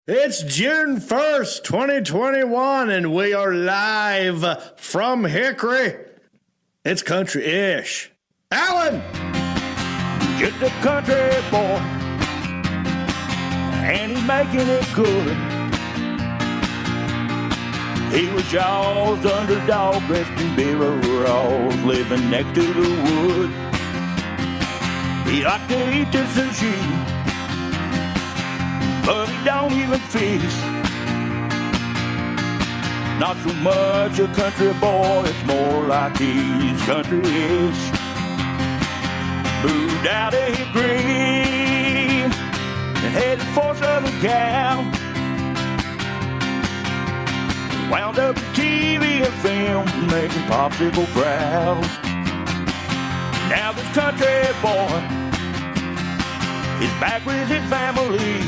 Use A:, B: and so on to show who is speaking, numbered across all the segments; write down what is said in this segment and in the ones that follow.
A: It's June 1st, 2021, and we are live from Hickory. It's country-ish. Alan!
B: Just a country boy, and he's making it good. He was y'all's underdog, dressed in overalls, living next to the woods. He liked to eat the sushi, but he don't even fish. Not so much a country boy, it's more like he's country-ish. Moved out of Hickory and headed for Southern Cal. Wound up in TV and film, making popsicle proud. Now this country boy is back with his family.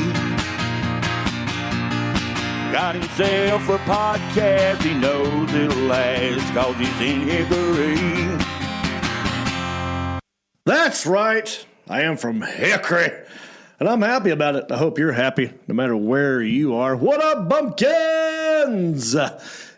B: Got himself a podcast, he knows it'll last, 'cause he's in Hickory.
A: That's right. I am from Hickory, and I'm happy about it. I hope you're happy, no matter where you are. What up, bumpkins?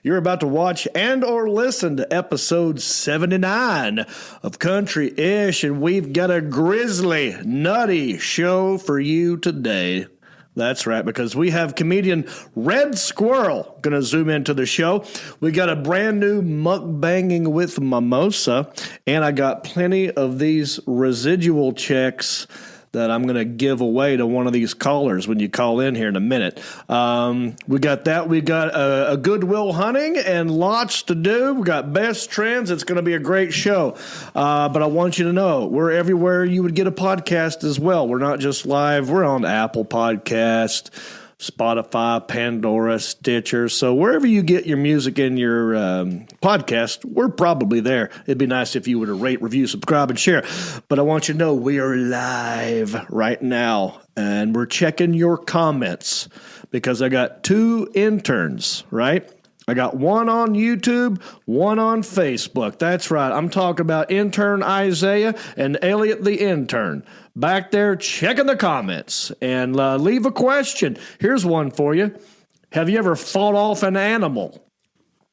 A: You're about to watch and or listen to episode 79 of Country-ish, and we've got a grizzly, nutty show for you today. That's right, because we have comedian Red Squirrel going to zoom into the show. We got a brand new Mukbang-ing with Mimosa, and I got plenty of these residual checks that I'm going to give away to one of these callers when you call in here in a minute. We got that. We got a Goodwill Hunting and lots to do. We got best trends. It's going to be a great show. But I want you to know, we're everywhere you would get a podcast as well. We're not just live. We're on Apple Podcast, Spotify, Pandora, Stitcher. So wherever you get your music and your podcast, we're probably there. It'd be nice if you were to rate, review, subscribe, and share. But I want you to know we are live right now, and we're checking your comments because I got two interns, right? I got one on YouTube, one on Facebook. That's right. I'm talking about intern Isaiah and Elliot the intern. Back there checking the comments, and leave a question. Here's one for you. Have you ever fought off an animal?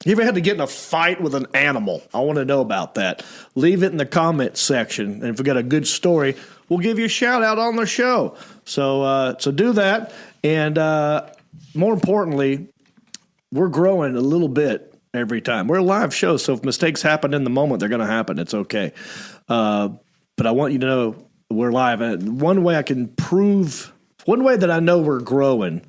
A: You ever had to get in a fight with an animal? I want to know about that. Leave it in the comments section, and if we got a good story, we'll give you a shout out on the show. So do that, and more importantly, we're growing a little bit every time. We're a live show, so if mistakes happen in the moment, they're going to happen. It's okay. But I want you to know we're live. One way that I know we're growing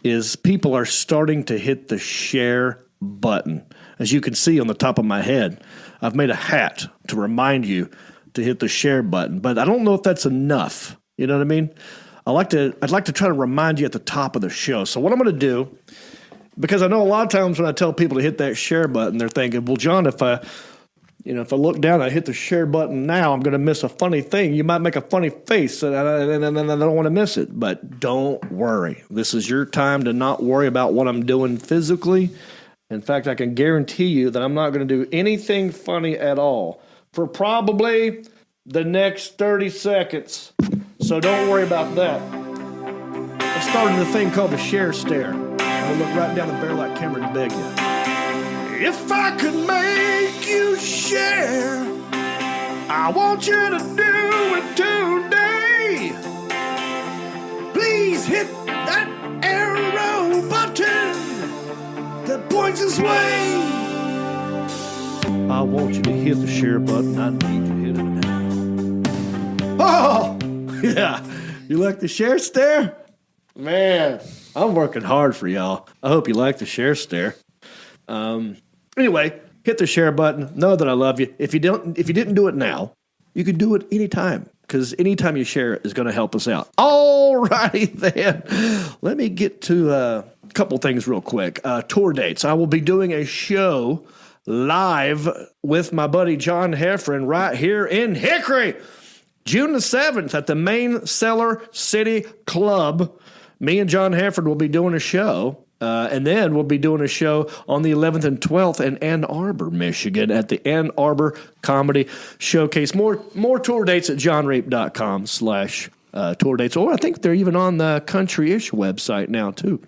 A: is people are starting to hit the share button. As you can see on the top of my head, I've made a hat to remind you to hit the share button, but I don't know if that's enough. You know what I mean? I'd like to try to remind you at the top of the show. So what I'm going to do, because I know a lot of times when I tell people to hit that share button, they're thinking, well, John, if I look down and I hit the share button now, I'm going to miss a funny thing. You might make a funny face, and I don't want to miss it. But don't worry. This is your time to not worry about what I'm doing physically. In fact, I can guarantee you that I'm not going to do anything funny at all for probably the next 30 seconds. So don't worry about that. I started a thing called the share stare. I'm going to look right down the barrel like camera and beg you. If I could make you share, I want you to do it today. Please hit that arrow button that points this way. I want you to hit the share button. I need you to hit it now. Oh, yeah. You like the share stare? Man, I'm working hard for y'all. I hope you like the share stare. Anyway, hit the share button. Know that I love you. If you didn't do it now, you can do it anytime, because anytime you share it is going to help us out. All righty then. Let me get to a couple things real quick. Tour dates. I will be doing a show live with my buddy John Heffron right here in Hickory, June the 7th at the Main Cellar City Club. Me and John Heffron will be doing a show. And then we'll be doing a show on the 11th and 12th in Ann Arbor, Michigan at the Ann Arbor Comedy Showcase. More tour dates at johnreap.com/tours. tour dates, or I think they're even on the Country-ish website now too.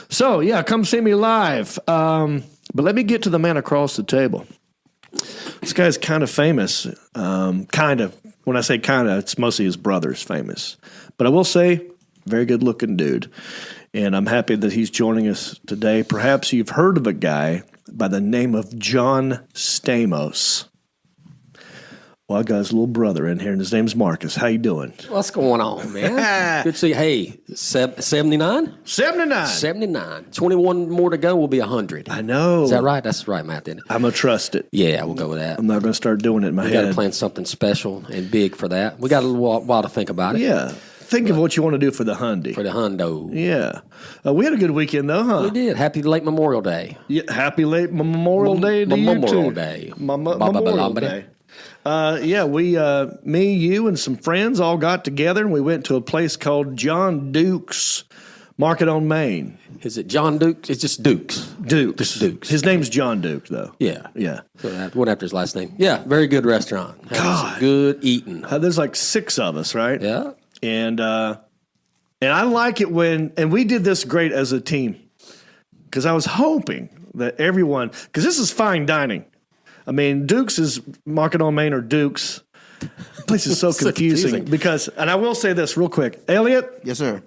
A: So yeah, come see me live. But let me get to the man across the table. This guy's kind of famous. Kind of. When I say kind of, it's mostly his brother's famous. But I will say, very good-looking dude. And I'm happy that he's joining us today. Perhaps you've heard of a guy by the name of Jon Stamos. Well, I got his little brother in here, and his name's Marcus. How you doing?
C: What's going on, man? Good to see you. Hey, 79?
A: 79.
C: 79. 21 more to go. We'll be 100.
A: I know.
C: Is that right? That's right, Matt, isn't it?
A: I'm going to trust it.
C: Yeah, we'll go with that.
A: I'm not going to start doing it in my
C: We
A: head.
C: got to plan something special and big for that. We got a little while to think about it.
A: Yeah. Think of what you want to do for the Hyundai.
C: For the hundo.
A: Yeah. We had a good weekend, though, huh?
C: We did. Happy late Memorial Day.
A: Yeah, happy late Memorial Day to you,
C: Memorial
A: too.
C: Day.
A: Memorial Day. Me, you, and some friends all got together, and we went to a place called John Duke's Market on Main.
C: Is it John Duke's? It's just Duke's.
A: Duke's.
C: Just Duke's.
A: His name's John Duke, though.
C: Yeah.
A: Yeah.
C: So went after his last name. Yeah, very good restaurant. Had some good eating.
A: There's like 6 of us, right?
C: Yeah.
A: And I like it and we did this great as a team, because I was hoping that everyone, because this is fine dining. I mean, Duke's is Market on Main or Duke's. The place is so confusing because, and I will say this real quick. Elliot?
D: Yes, sir.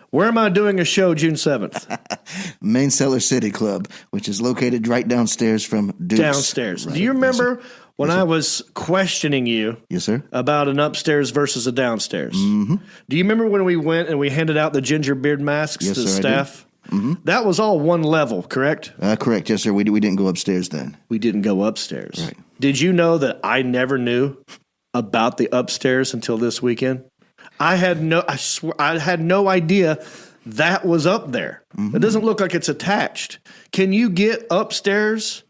A: Where am I doing a show June 7th?
D: Main Cellar City Club, which is located right downstairs from Duke's.
A: Downstairs.
D: Right.
A: Do you remember
D: Yes,
A: when I was questioning you
D: Yes, sir.
A: about an upstairs versus a downstairs? Mm-hmm. Do you remember when we went and we handed out the ginger beard masks
D: Yes,
A: to the
D: sir, I
A: staff? Mm-hmm. That was all one level, correct?
D: Correct. Yes, sir. We didn't go upstairs then.
A: We didn't go upstairs.
D: Right.
A: Did you know that I never knew about the upstairs until this weekend? I had no idea that was up there. Mm-hmm. It doesn't look like it's attached. Can you get upstairs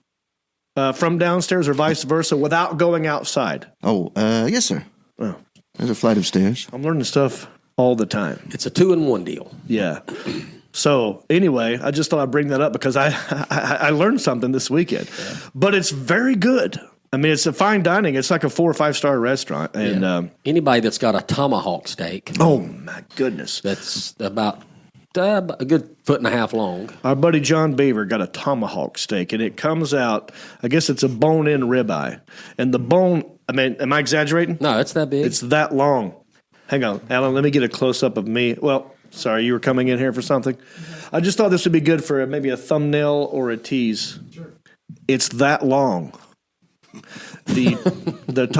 A: from downstairs or vice versa without going outside?
D: Oh, yes, sir.
A: Oh.
D: There's a flight of stairs.
A: I'm learning stuff all the time.
C: It's a 2-in-1 deal.
A: Yeah. So anyway, I just thought I'd bring that up because I learned something this weekend. Yeah. But it's very good. I mean, it's a fine dining. It's like a 4 or 5 star restaurant. And
C: anybody that's got a tomahawk steak.
A: Oh my goodness,
C: that's about a good 1.5 feet long.
A: Our buddy John Beaver got a tomahawk steak, and it comes out. I guess it's a bone-in ribeye, and the bone. I mean, am I exaggerating?
C: No, it's that big.
A: It's that long. Hang on, Alan. Let me get a close up of me. Well. Sorry, you were coming in here for something? I just thought this would be good for maybe a thumbnail or a tease. Sure. It's that long. The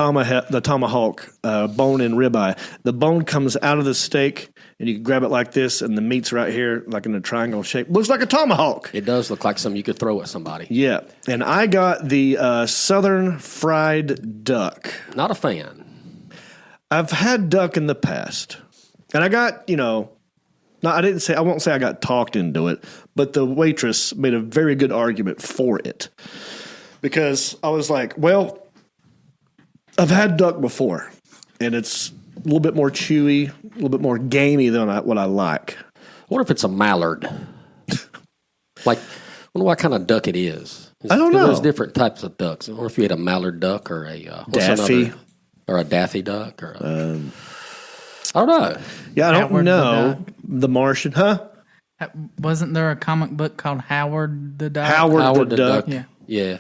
A: tomahawk bone-in ribeye. The bone comes out of the steak, and you can grab it like this, and the meat's right here, like in a triangle shape. Looks like a tomahawk.
C: It does look like something you could throw at somebody.
A: Yeah, and I got the southern fried duck.
C: Not a fan.
A: I've had duck in the past, and I got, I won't say I got talked into it, but the waitress made a very good argument for it. Because I was like, well, I've had duck before, and it's a little bit more chewy, a little bit more gamey than what I like.
C: I wonder if it's a mallard. I wonder what kind of duck it is.
A: I don't know.
C: There's different types of ducks. I wonder if you had a mallard duck or a
A: daffy.
C: Or a daffy duck. Or I don't know.
A: Yeah, I don't know. The Martian, huh?
E: Wasn't there a comic book called Howard the Duck?
A: Howard the Duck.
C: Yeah.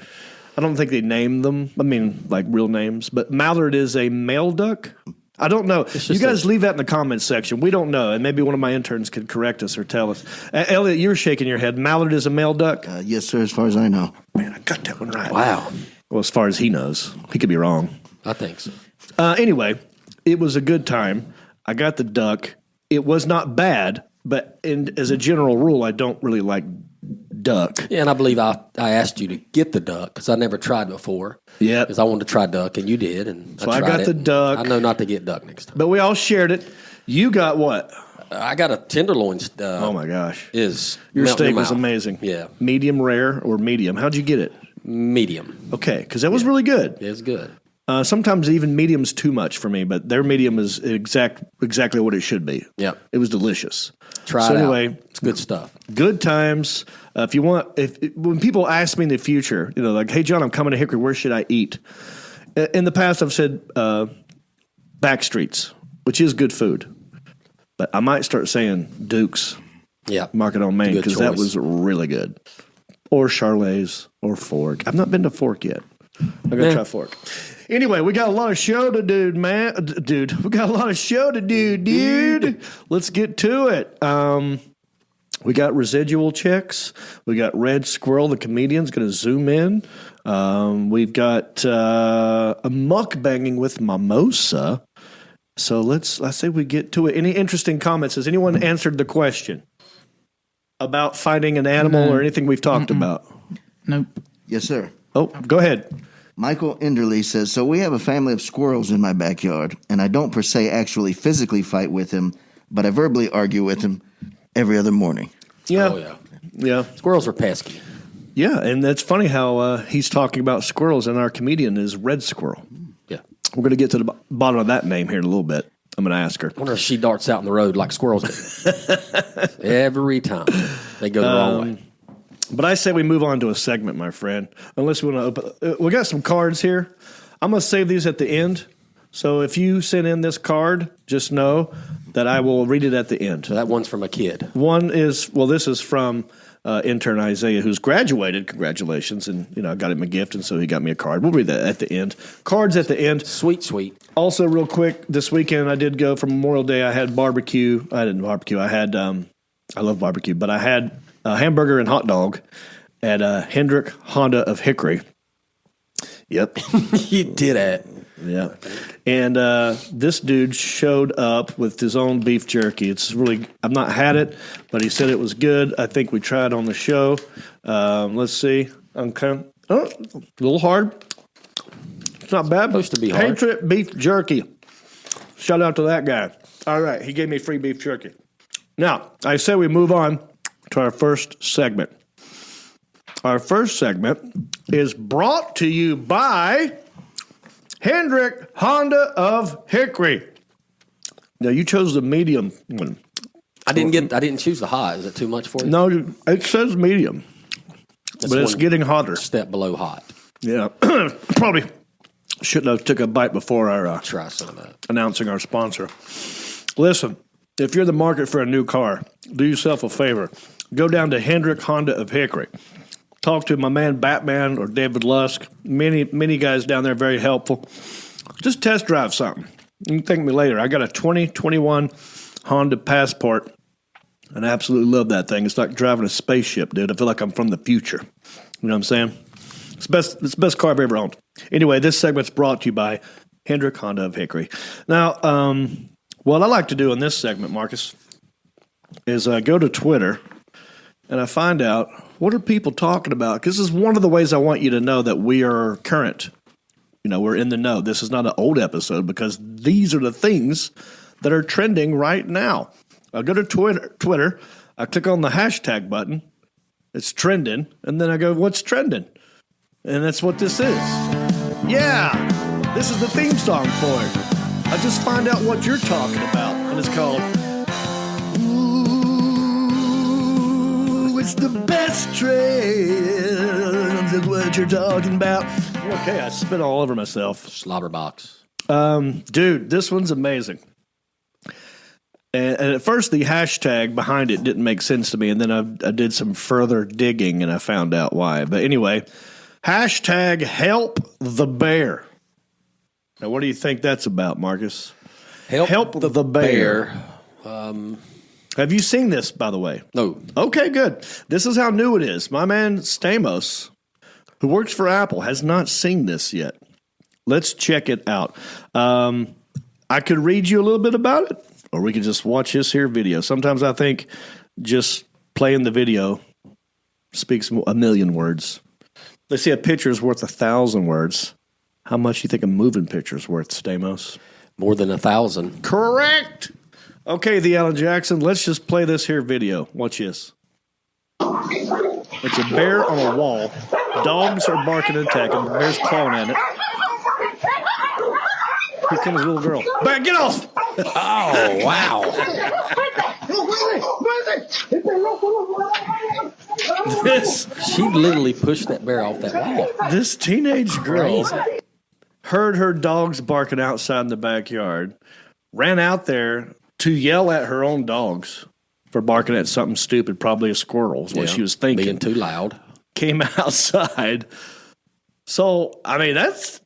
A: I don't think they named them. I mean, like real names. But mallard is a male duck? I don't know. You guys leave that in the comments section. We don't know. And maybe one of my interns could correct us or tell us. Elliot, you're shaking your head. Mallard is a male duck?
D: Yes, sir, as far as I know.
A: Man, I got that one right.
C: Wow.
A: Well, as far as he knows. He could be wrong.
C: I think so.
A: Anyway, it was a good time. I got the duck. It was not bad, but as a general rule, I don't really like duck.
C: Yeah, and I believe I asked you to get the duck because I never tried before.
A: Yeah.
C: Because I wanted to try duck, and you did. And
A: so I got the duck.
C: I know not to get duck next time.
A: But we all shared it. You got what?
C: I got a tenderloin.
A: Oh, my gosh.
C: Your
A: steak was amazing.
C: Yeah.
A: Medium rare or medium? How'd you get it?
C: Medium.
A: Okay, because that was really good.
C: It's good.
A: Sometimes even medium's too much for me, but their medium is exactly what it should be.
C: Yeah.
A: It was delicious.
C: Try it out. It's good stuff.
A: Good times. If you want, when people ask me in the future, like, hey, John, I'm coming to Hickory, where should I eat? In the past, I've said back streets. which is good food. But I might start saying Duke's
C: Yeah.
A: Market on Main
C: Good
A: because that
C: choice.
A: was really good. Or Charlet's or Fork. I've not been to Fork yet. I'm going to try Fork. Anyway, we got a lot of show to do, man. Dude, we got a lot of show to do, dude. Let's get to it. We got residual checks. We got Red Squirrel, the comedian's going to zoom in. We've got a mukbanging with Mimosa. So I say we get to it. Any interesting comments? Has anyone answered the question about fighting an animal or anything we've talked about?
E: Nope.
D: Yes, sir.
A: Oh, go ahead.
D: Michael Enderley says, so we have a family of squirrels in my backyard, and I don't per se actually physically fight with him, but I verbally argue with him every other morning.
A: Yeah.
C: Oh, yeah.
A: Yeah.
C: Squirrels are pesky.
A: Yeah, and that's funny how he's talking about squirrels, and our comedian is Red Squirrel.
C: Yeah.
A: We're going to get to the bottom of that name here in a little bit. I'm going to ask her.
C: I wonder if she darts out in the road like squirrels do. Every time. They go the wrong way.
A: But I say we move on to a segment, my friend. Unless we want to open. We got some cards here. I'm going to save these at the end. So if you send in this card, just know that I will read it at the end.
C: So that one's from a kid.
A: One is, this is from intern Isaiah, who's graduated. Congratulations. And, I got him a gift, and so he got me a card. We'll read that at the end. Cards at the end.
C: Sweet, sweet.
A: Also, real quick, this weekend I did go for Memorial Day. I had barbecue. I didn't barbecue. I had, I love barbecue, but I had a hamburger and hot dog at Hendrick Honda of Hickory. Yep.
C: You did it.
A: Yeah. And this dude showed up with his own beef jerky. It's really, I've not had it, but he said it was good. I think we tried on the show. Let's see. Okay. Oh, a little hard. It's not bad.
C: Supposed to be hard.
A: Patriot beef jerky. Shout out to that guy. All right. He gave me free beef jerky. Now, I say we move on to our first segment. Our first segment is brought to you by Hendrick Honda of Hickory. Now, you chose the medium one.
C: I didn't choose the hot. Is it too much for you?
A: No, it says medium,
C: That's
A: but it's
C: one
A: getting hotter.
C: step below hot.
A: Yeah. Probably shouldn't have took a bite before our
C: Try some of that.
A: announcing our sponsor. Listen, if you're in the market for a new car, do yourself a favor. Go down to Hendrick Honda of Hickory. Talk to my man Batman or David Lusk. Many guys down there very helpful. Just test drive something. You can thank me later. I got a 2021 Honda Passport, and I absolutely love that thing. It's like driving a spaceship, dude. I feel like I'm from the future. You know what I'm saying? It's the best car I've ever owned. Anyway, this segment's brought to you by Hendrick Honda of Hickory. Now, what I like to do in this segment, Marcus, is I go to Twitter and I find out what are people talking about. Because this is one of the ways I want you to know that we are current. We're in the know. This is not an old episode because these are the things that are trending right now. I go to Twitter, I click on the hashtag button. It's trending. And then I go, what's trending? And that's what this is. Yeah, this is the theme song for it. I just find out what you're talking about. And it's called Ooh, it's the best trends is what you're talking about. Okay, I spit all over myself.
C: Slobber box.
A: Dude, this one's amazing. And at first, the hashtag behind it didn't make sense to me. And then I did some further digging and I found out why. But anyway, hashtag help the bear. Now, what do you think that's about, Marcus? Help the bear. Have you seen this, by the way?
C: No.
A: Okay, good. This is how new it is. My man Stamos, who works for Apple, has not seen this yet. Let's check it out. I could read you a little bit about it, or we could just watch this here video. Sometimes I think just playing the video speaks a million words. They say a picture is worth 1,000 words. How much do you think a moving picture is worth, Stamos?
C: More than 1,000.
A: Correct. Okay, the Alan Jackson, let's just play this here video. Watch this. It's a bear on a wall. Dogs are barking and attacking. The bear's clawing at it. Here comes a little girl. Bear, get off!
C: Oh, wow. She literally pushed that bear off that wall.
A: This teenage girl
C: Crazy.
A: heard her dogs barking outside in the backyard, ran out there to yell at her own dogs for barking at something stupid, probably a squirrel is what she was thinking.
C: Being too loud.
A: Came outside. So, I mean, that's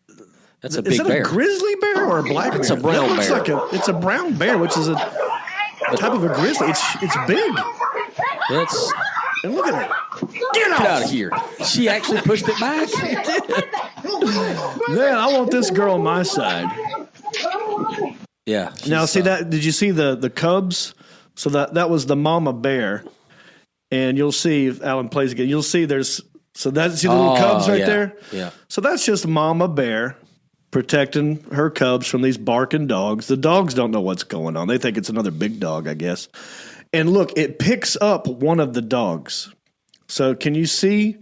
C: a big bear.
A: Is it a grizzly bear or a black bear?
C: It's a brown bear.
A: It's a brown bear, which is a type of a grizzly. It's big. And look at her. Get
C: out of here. She actually pushed it back.
A: She did. Man, I want this girl on my side.
C: Yeah.
A: Now, see that? Did you see the cubs? So that was the mama bear. And you'll see, if Alan plays again, you'll see that's the little cubs right there?
C: Yeah.
A: So that's just mama bear protecting her cubs from these barking dogs. The dogs don't know what's going on. They think it's another big dog, I guess. And look, it picks up one of the dogs. So can you see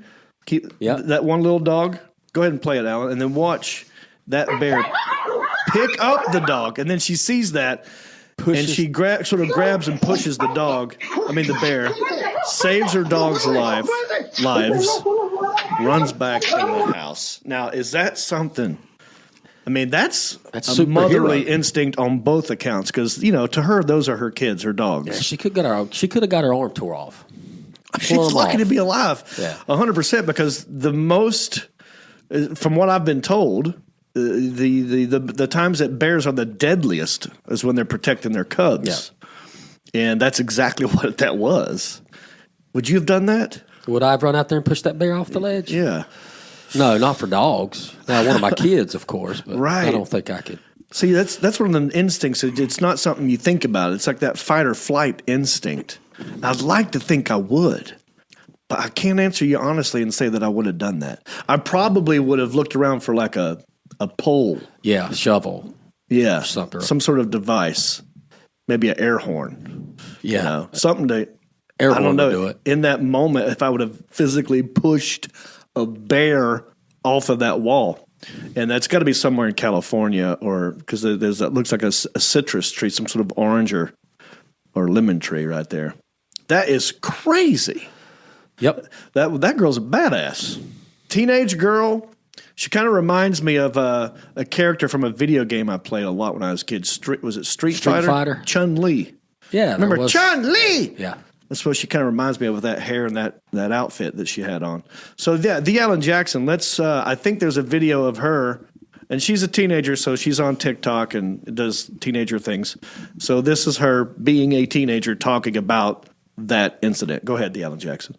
A: that one little dog? Go ahead and play it, Alan, and then watch that bear pick up the dog. And then she sees that, and she sort of grabs and pushes the bear, saves her dog's lives, runs back in the house. Now, is that something? I mean, that's a motherly instinct on both accounts because, to her, those are her kids, her dogs.
C: Yeah, she could have got her arm tore off.
A: She's lucky to be alive.
C: Yeah.
A: 100% because the most, from what I've been told, the times that bears are the deadliest is when they're protecting their cubs. Yeah. And that's exactly what that was. Would you have done that?
C: Would I have run out there and pushed that bear off the ledge?
A: Yeah.
C: No, not for dogs. Now, one of my kids, of course, but
A: right.
C: I don't think I could.
A: See, that's one of the instincts. It's not something you think about. It's like that fight or flight instinct. I'd like to think I would, but I can't answer you honestly and say that I would have done that. I probably would have looked around for like a pole.
C: Yeah, shovel.
A: Yeah,
C: something.
A: Some sort of device. Maybe an air horn.
C: Yeah.
A: Something to,
C: air
A: I don't know.
C: Would do it.
A: In that moment, if I would have physically pushed a bear off of that wall. And that's got to be somewhere in California or because there's that looks like a citrus tree, some sort of orange or lemon tree right there. That is crazy.
C: Yep.
A: That girl's a badass. Teenage girl. She kind of reminds me of a character from a video game I played a lot when I was a kid. Was it Street Fighter? Chun-Li.
C: Yeah.
A: Remember Chun-Li?
C: Yeah.
A: That's what she kind of reminds me of with that hair and that outfit that she had on. So, yeah, the Alan Jackson, I think there's a video of her, and she's a teenager, so she's on TikTok and does teenager things. So this is her being a teenager talking about that incident. Go ahead, the Alan Jackson.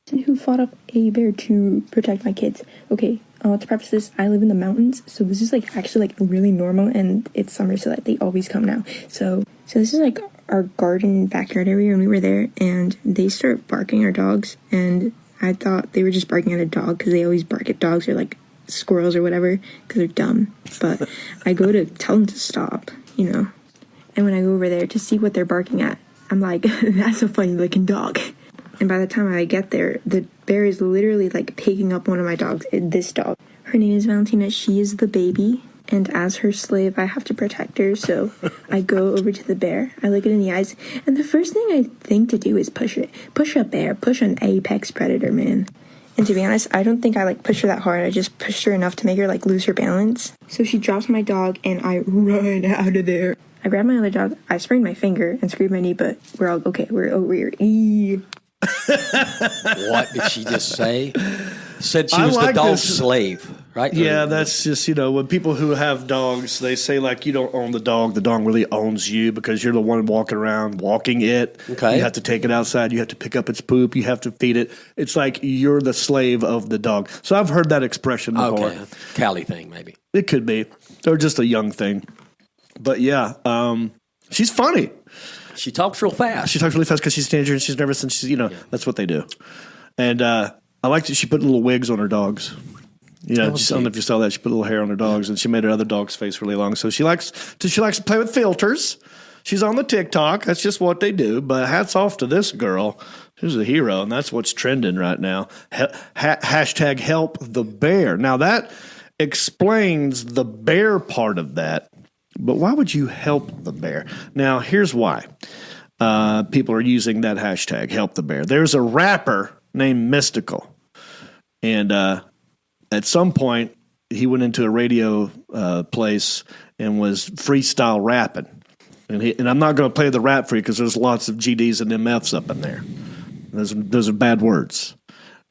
F: Who fought off a bear to protect my kids. Okay, to preface this, I live in the mountains, so this is actually really normal, and it's summer, so that they always come now. So this is our garden backyard area, and we were there, and they start barking our dogs, and I thought they were just barking at a dog because they always bark at dogs or squirrels or whatever because they're dumb. But I go to tell them to stop, and when I go over there to see what they're barking at, I'm like, that's a funny looking dog. And by the time I get there, the bear is literally picking up one of my dogs, this dog. Her name is Valentina. She is the baby. And as her slave, I have to protect her. So I go over to the bear. I look it in the eyes. And the first thing I think to do is push it. Push a bear. Push an apex predator, man. And to be honest, I don't think I pushed her that hard. I just pushed her enough to make her lose her balance. So she drops my dog and I run out of there. I grab my other dog. I sprained my finger and screwed my knee, but we're all okay. We're over here.
C: What did she just say? Said she was the dog's slave, right?
A: Yeah, that's just, when people who have dogs, they say you don't own the dog really owns you because you're the one walking around, walking it.
C: Okay.
A: You have to take it outside. You have to pick up its poop. You have to feed it. It's like you're the slave of the dog. So I've heard that expression before.
C: Okay, Cali thing maybe.
A: It could be. Or just a young thing. But yeah, she's funny.
C: She talks real fast.
A: She talks really fast because she's a teenager and she's nervous and she's, that's what they do. And I liked that she put little wigs on her dogs. I don't know if you saw that. She put a little hair on her dogs and she made her other dog's face really long. So she likes to play with filters. She's on the TikTok. That's just what they do. But hats off to this girl. She's a hero, and that's what's trending right now. Hashtag help the bear. Now that explains the bear part of that. But why would you help the bear? Now, here's why people are using that hashtag, help the bear. There's a rapper named Mystical. And at some point, he went into a radio place and was freestyle rapping. And I'm not going to play the rap for you because there's lots of GDs and MFs up in there. Those are bad words.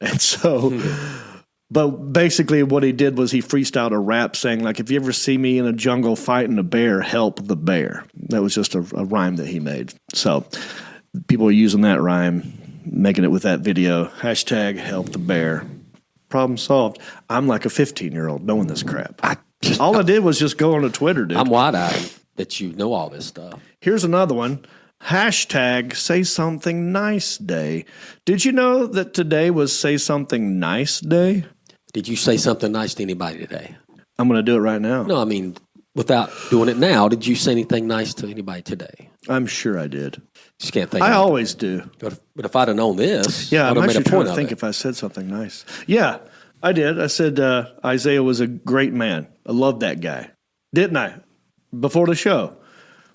A: And so, but basically what he did was he freestyled a rap saying, like, if you ever see me in a jungle fighting a bear, help the bear. That was just a rhyme that he made. So people are using that rhyme, making it with that video. Hashtag help the bear. Problem solved. I'm like a 15-year-old knowing this crap. All I did was just go on Twitter, dude.
C: I'm wide-eyed that you know all this stuff.
A: Here's another one. Hashtag Say Something Nice Day. Did you know that today was Say Something Nice Day?
C: Did you say something nice to anybody today?
A: I'm going to do it right now.
C: No, I mean, without doing it now, did you say anything nice to anybody today?
A: I'm sure I did.
C: Just can't think.
A: I always do.
C: But if I'd have known this,
A: Yeah,
C: I'd
A: I'm
C: have made
A: actually
C: a
A: trying
C: point
A: to
C: of
A: think
C: it.
A: if I said something nice. Yeah, I did. I said Isaiah was a great man. I loved that guy. Didn't I? Before the show.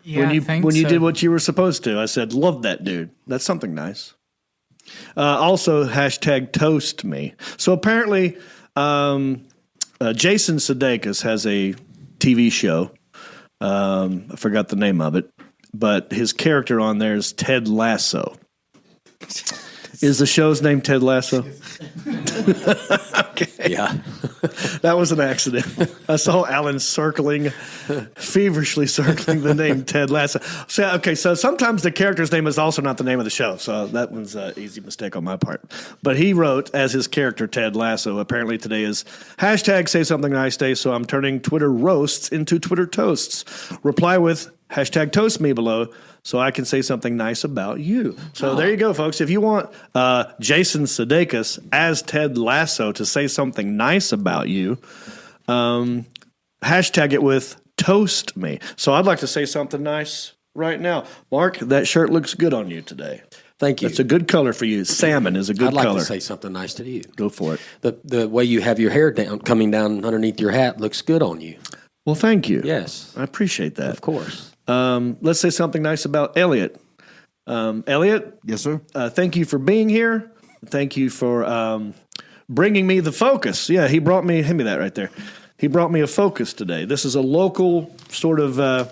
E: Yeah,
A: when you
E: I think
A: when you
E: so.
A: did what you were supposed to, I said, love that dude. That's something nice. Also, hashtag toast me. So apparently, Jason Sudeikis has a TV show. I forgot the name of it, but his character on there is Ted Lasso. Is the show's name Ted Lasso? Okay.
C: Yeah.
A: That was an accident. I saw Alan feverishly circling the name Ted Lasso. So sometimes the character's name is also not the name of the show. So that one's an easy mistake on my part. But he wrote as his character Ted Lasso. Apparently today is hashtag Say Something Nice Day. So I'm turning Twitter roasts into Twitter toasts. Reply with hashtag toast me below so I can say something nice about you. So there you go, folks. If you want Jason Sudeikis as Ted Lasso to say something nice about you, hashtag it with toast me. So I'd like to say something nice right now. Mark, that shirt looks good on you today.
C: Thank you.
A: It's a good color for you. Salmon is a good
C: I'd like
A: color.
C: to say something nice to you.
A: Go for it.
C: The way you have your hair coming down underneath your hat looks good on you.
A: Well, thank you.
C: Yes.
A: I appreciate that.
C: Of course.
A: Let's say something nice about Elliot. Elliot?
D: Yes, sir.
A: Thank you for being here. Thank you for bringing me the Focus. Yeah, hand me that right there. He brought me a Focus today. This is a local sort of, I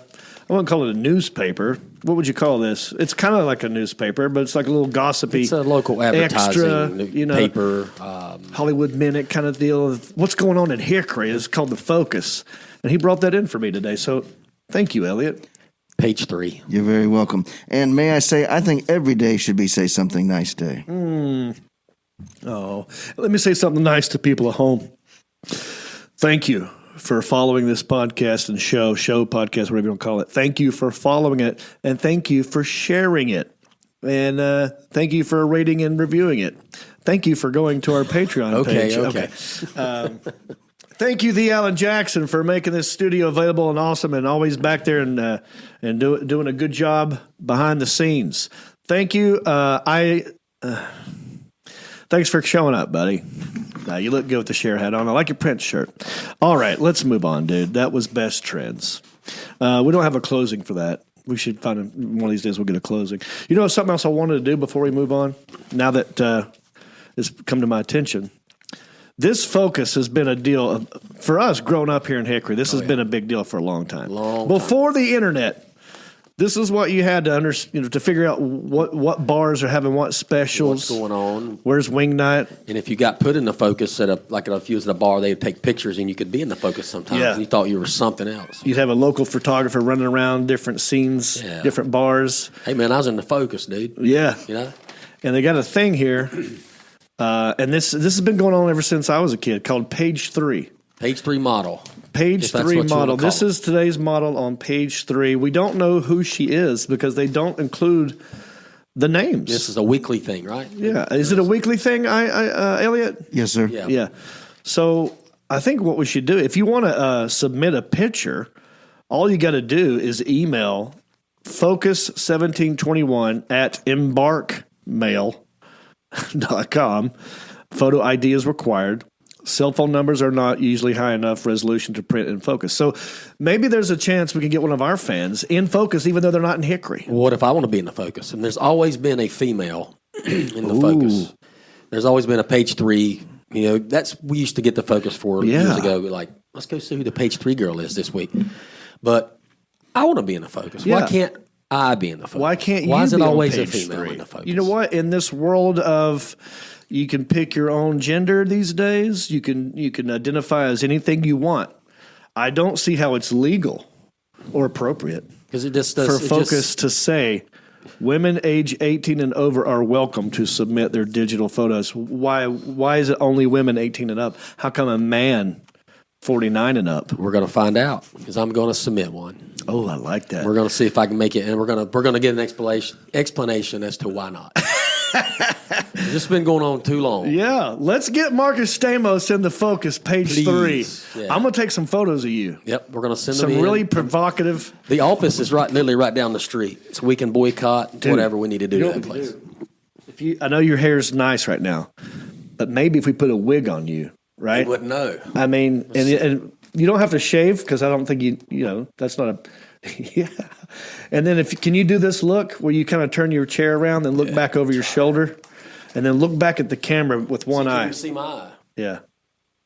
A: wouldn't call it a newspaper. What would you call this? It's kind of like a newspaper, but it's like a little gossipy.
C: It's a local advertising
A: extra,
C: paper.
A: Hollywood Minute kind of deal. What's going on in Hickory is called the Focus. And he brought that in for me today. So thank you, Elliot.
C: Page 3.
D: You're very welcome. And may I say, I think every day should be Say Something Nice Day.
A: Oh, let me say something nice to people at home. Thank you for following this podcast and show podcast, whatever you want to call it. Thank you for following it, and thank you for sharing it. And thank you for rating and reviewing it. Thank you for going to our Patreon page.
C: Okay.
A: Thank you, the Alan Jackson, for making this studio available and awesome, and always back there and doing a good job behind the scenes. Thank you. Thanks for showing up, buddy. You look good with the share hat on. I like your Prince shirt. All right, let's move on, dude. That was Best Trends. We don't have a closing for that. We should find one of these days we'll get a closing. You know something else I wanted to do before we move on? Now that it's come to my attention. This Focus has been a deal for us growing up here in Hickory. This has been a big deal for a long time. Before the internet, this is what you had to to figure out what bars are having what specials.
C: What's going on?
A: Where's wing night?
C: And if you got put in the Focus if you was at a bar, they'd take pictures and you could be in the Focus sometimes.
A: Yeah.
C: And you thought you were something else.
A: You'd have a local photographer running around different scenes, different bars.
C: Hey man, I was in the Focus, dude.
A: Yeah.
C: You know?
A: And they got a thing here. And this has been going on ever since I was a kid, called Page 3.
C: Page 3 model.
A: Page 3 model. This is today's model on Page 3. We don't know who she is because they don't include the names.
C: This is a weekly thing, right?
A: Yeah. Is it a weekly thing, Elliot?
D: Yes, sir.
A: Yeah. So I think what we should do, if you want to submit a picture, all you got to do is email focus1721@embarkmail.com. Photo ID is required. Cell phone numbers are not usually high enough resolution to print in Focus. So maybe there's a chance we can get one of our fans in Focus, even though they're not in Hickory.
C: What if I want to be in the Focus? And there's always been a female in the Focus. There's always been a Page 3. You know, we used to get the Focus for years ago. Like, let's go see who the Page 3 girl is this week. But I want to be in the focus.
A: Yeah.
C: Why can't I be in the focus?
A: Why can't you
C: Why is
A: be
C: it
A: on
C: always a
A: page
C: female
A: 3?
C: in the focus?
A: You know what? In this world of you can pick your own gender these days. You can identify as anything you want. I don't see how it's legal or appropriate
C: Because it just does,
A: for Focus to say women age 18 and over are welcome to submit their digital photos. Why is it only women 18 and up? How come a man 49 and up?
C: We're going to find out because I'm going to submit one.
A: Oh, I like that.
C: We're going to see if I can make it, and we're going to get an explanation as to why not. This has been going on too long.
A: Yeah, let's get Marcus Stamos in the Focus, page
C: Please.
A: 3.
C: Yeah.
A: I'm going to take some photos of you.
C: Yep, we're going to send
A: Some
C: them in.
A: really provocative.
C: The office is literally right down the street, so we can boycott whatever we need to do to that place.
A: I know your hair's nice right now, but maybe if we put a wig on you, right?
C: You wouldn't know.
A: I mean, and you don't have to shave because I don't think you know, that's not a, yeah. And then can you do this look where you kind of turn your chair around and look back over your shoulder and then look back at the camera with one eye?
C: You see my eye.
A: Yeah.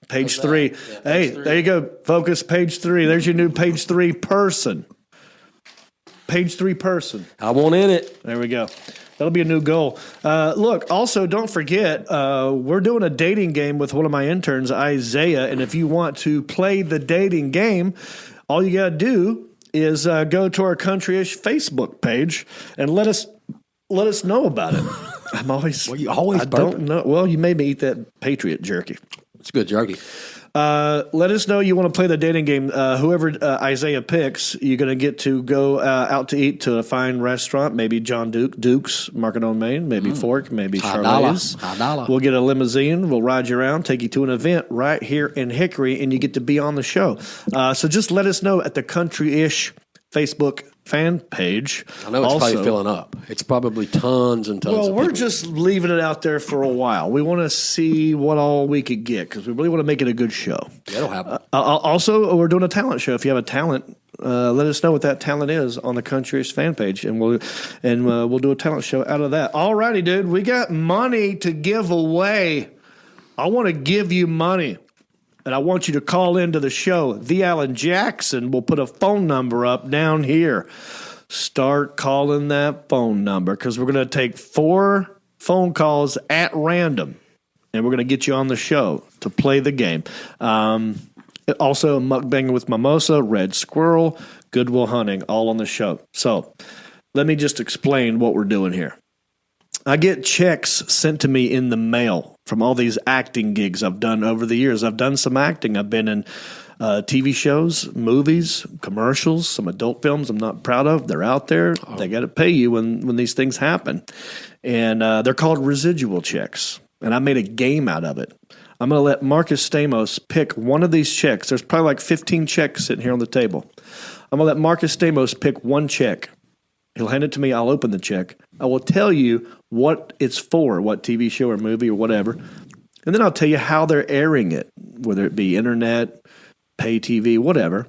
A: Page
C: How's that?
A: 3.
C: Yeah,
A: Hey,
C: page 3.
A: there you go. Focus, page 3. There's your new page 3 person. Page 3 person.
C: I want in it.
A: There we go. That'll be a new goal. Look, also, don't forget, we're doing a dating game with one of my interns, Isaiah. And if you want to play the dating game, all you got to do is go to our Countryish Facebook page and let us know about it. I'm always.
C: Well, you always
A: I don't know. Well, you made me eat that Patriot jerky.
C: It's good jerky.
A: Let us know you want to play the dating game. Whoever Isaiah picks, you're going to get to go out to eat to a fine restaurant. Maybe John Duke's, Market on Main. Maybe Fork. Maybe Charlotte's.
C: High dollar.
A: We'll get a limousine. We'll ride you around, take you to an event right here in Hickory, and you get to be on the show. So just let us know at the Countryish Facebook fan page.
C: I know it's probably filling up. It's probably tons and tons
A: Well,
C: of
A: we're
C: people.
A: just leaving it out there for a while. We want to see what all we could get because we really want to make it a good show.
C: That'll happen.
A: Also, we're doing a talent show. If you have a talent, let us know what that talent is on the Countryish fan page, and we'll do a talent show out of that. All righty, dude. We got money to give away. I want to give you money. And I want you to call into the show. The Alan Jackson will put a phone number up down here. Start calling that phone number because we're going to take 4 phone calls at random. And we're going to get you on the show to play the game. Also, Mukbang-ing with Mimosa, Red Squirrel, Goodwill Hunting, all on the show. So let me just explain what we're doing here. I get checks sent to me in the mail from all these acting gigs I've done over the years. I've done some acting. I've been in TV shows, movies, commercials, some adult films I'm not proud of. They're out there. They got to pay you when these things happen. And they're called residual checks. And I made a game out of it. I'm going to let Marcus Stamos pick one of these checks. There's probably like 15 checks sitting here on the table. I'm going to let Marcus Stamos pick one check. He'll hand it to me. I'll open the check. I will tell you what it's for, what TV show or movie or whatever. And then I'll tell you how they're airing it, whether it be internet, pay TV, whatever.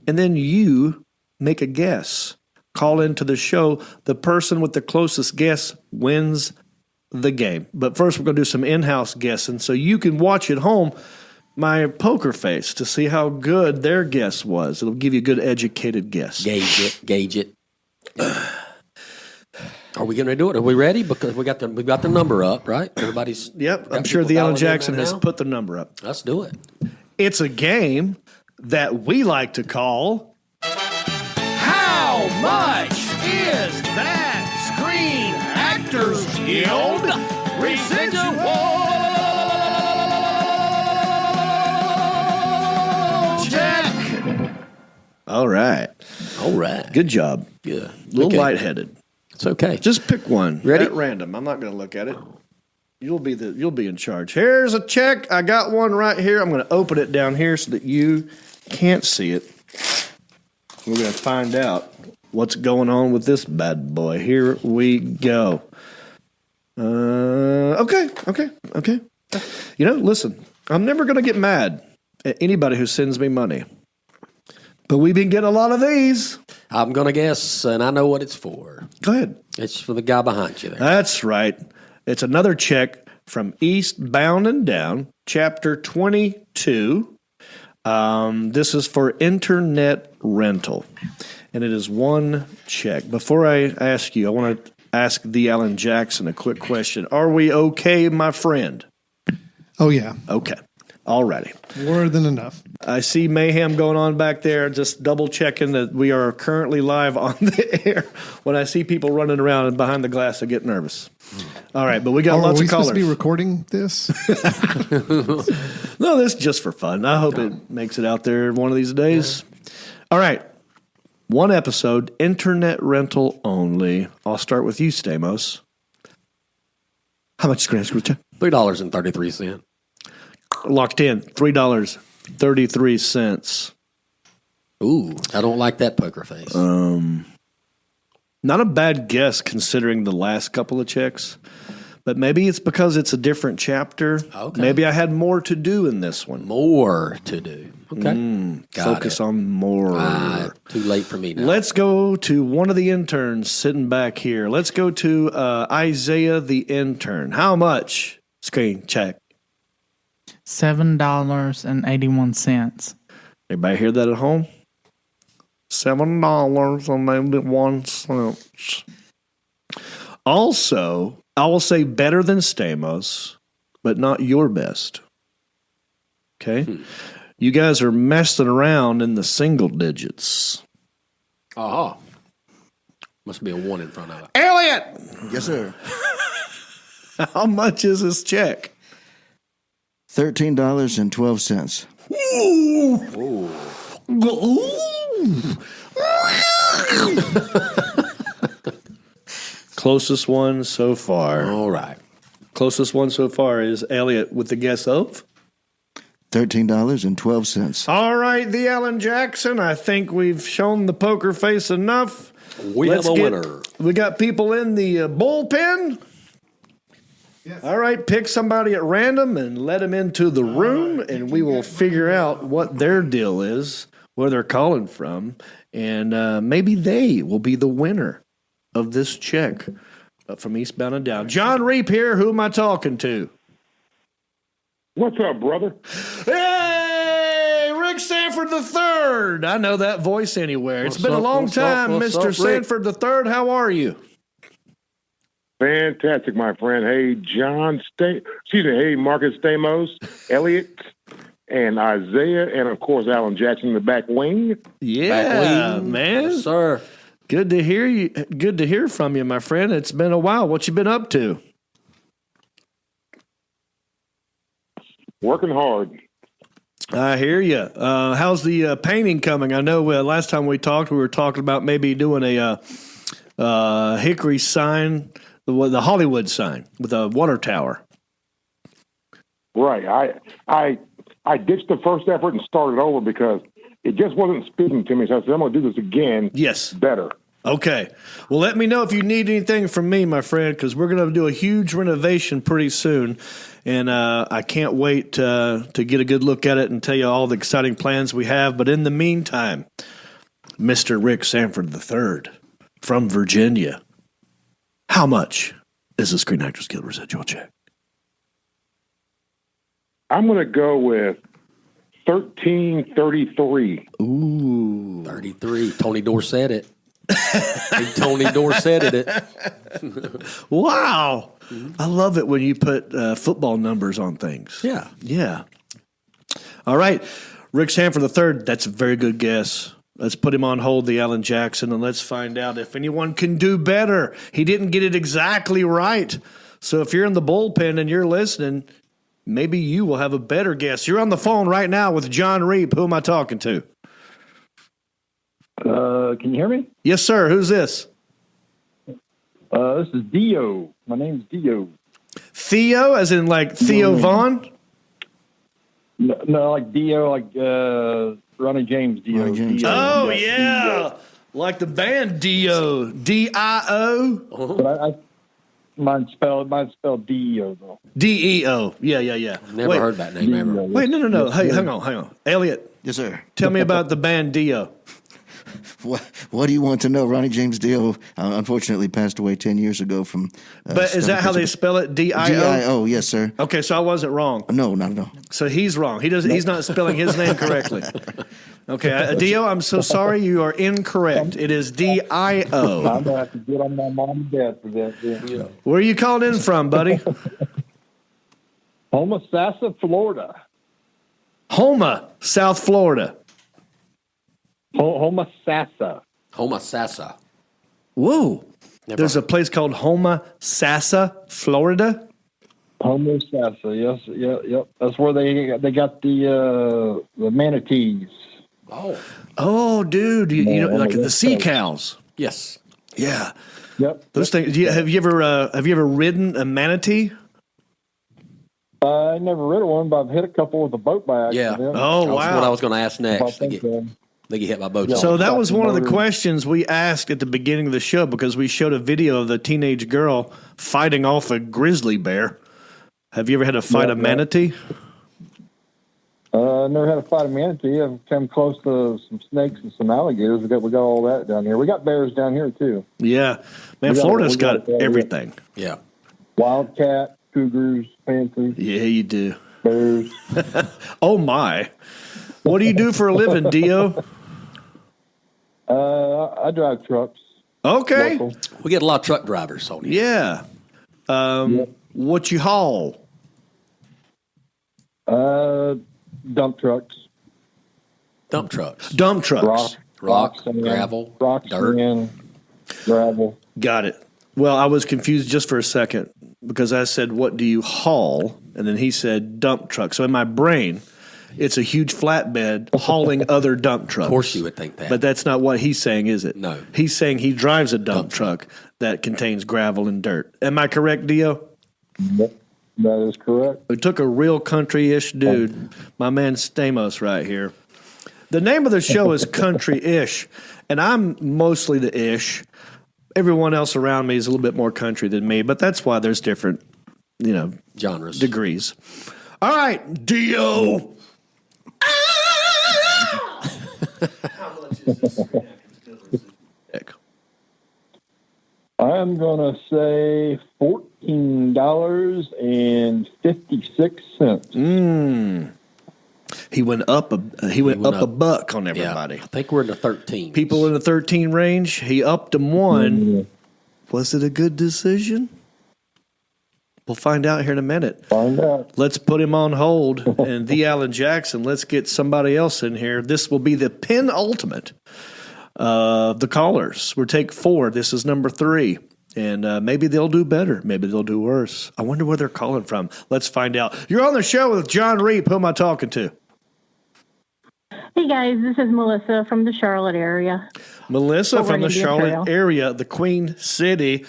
A: And then you make a guess. Call into the show. The person with the closest guess wins the game. But first, we're going to do some in-house guessing so you can watch at home my poker face to see how good their guess was. It'll give you a good educated guess.
C: Gauge it. Are we going to do it? Are we ready? Because we got the number up, right? Everybody's.
A: Yep, I'm sure the Alan Jackson has put the number up.
C: Let's do it.
A: It's a game that we like to call How Much Is That Screen Actors Guild Residual Check? All right. Good job.
C: Yeah.
A: A little lightheaded.
C: It's okay.
A: Just pick one.
C: Ready?
A: At random. I'm not going to look at it. You'll be in charge. Here's a check. I got one right here. I'm going to open it down here so that you can't see it. We're going to find out what's going on with this bad boy. Here we go. Okay. You know, listen, I'm never going to get mad at anybody who sends me money. But we've been getting a lot of these.
C: I'm going to guess, and I know what it's for.
A: Go ahead.
C: It's for the guy behind you there.
A: That's right. It's another check from Eastbound and Down, Chapter 22. This is for internet rental. and it is one check. Before I ask you, I want to ask the Alan Jackson a quick question. Are we okay, my friend?
G: Oh, yeah.
A: Okay. Alrighty.
G: More than enough.
A: I see mayhem going on back there. Just double checking that we are currently live on the air. When I see people running around and behind the glass, I get nervous. All right, but we got lots of callers.
G: Are we supposed to be recording this?
A: No, this is just for fun. I hope it makes it out there one of these days. All right. One episode, internet rental only. I'll start with you, Stamos. How much is Grand Screw check?
C: $3.33.
A: Locked in. $3.33.
C: Ooh, I don't like that poker face.
A: Not a bad guess considering the last couple of checks, but maybe it's because it's a different chapter.
C: Okay.
A: Maybe I had more to do in this one.
C: More to do. Okay.
A: Focus on more.
C: Too late for me now.
A: Let's go to one of the interns sitting back here. Let's go to Isaiah the intern. How much? Screen check.
E: $7.81.
A: Everybody hear that at home? $7.81. Also, I will say better than Stamos, but not your best. Okay? You guys are messing around in the single digits.
C: Uh-huh. Must be a 1 in front of it.
A: Elliot!
D: Yes, sir.
A: How much is this check?
D: $13.12.
A: Closest one so far.
C: All right.
A: Closest one so far is Elliot with the guess of?
D: $13.12.
A: All right, the Alan Jackson. I think we've shown the poker face enough.
C: We have a winner.
A: We got people in the bullpen. Yes. All right, pick somebody at random and let them into the room, and we will figure out what their deal is, where they're calling from, and maybe they will be the winner of this check from Eastbound and Down. John Reap here. Who am I talking to?
H: What's up, brother?
A: Hey, Rick Sanford III. I know that voice anywhere. It's been a long time, Mr. Sanford III. How are you?
H: Fantastic, my friend. Hey, hey, Marcus Stamos, Elliot, and Isaiah, and of course, Alan Jackson in the back wing.
A: Yeah, man.
C: Yes, sir.
A: Good to hear you. Good to hear from you, my friend. It's been a while. What you been up to?
H: Working hard.
A: I hear you. How's the painting coming? I know last time we talked, we were talking about maybe doing a hickory sign, the Hollywood sign with a water tower.
H: Right. I ditched the first effort and started over because it just wasn't speaking to me. So I said, I'm going to do this again.
A: Yes.
H: Better.
A: Okay. Well, let me know if you need anything from me, my friend, because we're going to do a huge renovation pretty soon. And I can't wait to get a good look at it and tell you all the exciting plans we have. But in the meantime, Mr. Rick Sanford III from Virginia, how much is the Screen Actors Guild residual check?
H: I'm going to go with $13.33.
A: Ooh.
C: 33. Tony Dorsett it. Tony Dorsett it.
A: Wow. I love it when you put football numbers on things.
C: Yeah.
A: Yeah. All right. Rick Sanford III, that's a very good guess. Let's put him on hold, the Alan Jackson, and let's find out if anyone can do better. He didn't get it exactly right. So if you're in the bullpen and you're listening, maybe you will have a better guess. You're on the phone right now with John Reap. Who am I talking to?
I: Can you hear me?
A: Yes, sir. Who's this?
I: This is Dio. My name's Dio.
A: Theo, as in like Theo Vaughn?
I: No, like Dio, like Ronnie James Dio.
D: Ronnie James.
I: Dio.
A: Oh,
I: Yes,
A: yeah.
I: Dio.
A: Like the band Dio. D-I-O?
I: But mine's spelled D-E-O, though.
A: D-E-O. Yeah.
C: Never heard that name ever.
A: Wait, no. Hey, hang on. Elliot,
D: Yes, sir.
A: tell me about the band Dio.
D: What do you want to know? Ronnie James Dio unfortunately passed away 10 years ago from...
A: But is that how they spell it? D-I-O?
D: D-I-O, yes, sir.
A: Okay, so I wasn't wrong.
D: No, not at all.
A: So he's wrong. He's not spelling his name correctly. Okay, Dio, I'm so sorry. You are incorrect. It is D-I-O.
I: I'm gonna have to get on my mom and dad for that. Yeah.
A: Where are you calling in from, buddy?
I: Homosassa, Florida.
A: Homa, South Florida.
I: Homosassa.
C: Homosassa.
A: Whoa.
C: Never
A: There's a place called Homosassa, Florida.
I: Homosassa. Yes. Yep. That's where they got the manatees.
C: Oh.
A: Oh, dude, you know, like the sea cows.
C: Yes.
A: Yeah,
I: Yep.
A: those things. Have you ever ridden a manatee?
I: I never rid of one, but I've hit a couple with a boat by
C: Yeah.
I: accident.
A: Oh,
C: That was
A: wow.
C: what I was going to ask
I: I
C: next. They
I: think,
C: get hit by boats.
A: So that was one of the
I: motor.
A: questions we asked at the beginning of the show because we showed a video of the teenage girl fighting off a grizzly bear. Have you ever had to fight a manatee?
I: Never had to fight a manatee. I've come close to some snakes and some alligators. We got all that down here. We got bears down here too.
A: Yeah, man,
I: We got-
A: Florida's
I: we got
A: got everything.
C: Yeah.
I: Wildcat, cougars, panthers,
A: Yeah, you do.
I: bears.
A: Oh my! What do you do for a living, Dio?
I: I drive trucks.
A: Okay,
I: Local.
C: We get a lot of truck drivers on here.
A: yeah. What you haul?
I: Dump trucks.
C: Dump trucks.
A: Dump trucks.
C: Rock,
I: sand,
C: gravel,
I: rock,
C: dirt.
I: sand, gravel.
A: Got it. Well, I was confused just for a second because I said, "What do you haul?" and then he said, "Dump truck." So in my brain, it's a huge flatbed hauling other dump trucks.
C: Of course you would think that.
A: But that's not what he's saying, is it?
C: No.
A: He's saying he drives a dump truck that contains gravel and dirt. Am I correct, Dio?
I: Yep, that is correct.
A: We took a real country-ish dude, my man Stamos right here. The name of the show is Country-ish, and I'm mostly the ish. Everyone else around me is a little bit more country than me, but that's why there's different,
C: Genres.
A: degrees. All right, Dio.
I: I'm gonna say $14.56.
A: He went up a buck on
C: Yeah.
A: everybody.
C: I think we're in the 13.
A: People in the 13 range, he upped them one. Was it a good decision? We'll find out here in a minute.
I: Find out.
A: Let's put him on hold. And the Alan Jackson, let's get somebody else in here. This will be the penultimate of the callers. We'll take 4. This is number 3. And maybe they'll do better. Maybe they'll do worse. I wonder where they're calling from. Let's find out. You're on the show with John Reap. Who am I talking to?
J: Hey guys, this is Melissa from the Charlotte area.
A: Melissa
J: Over
A: from
J: in
A: the
J: Indian
A: Charlotte
J: Trail.
A: area, the Queen City.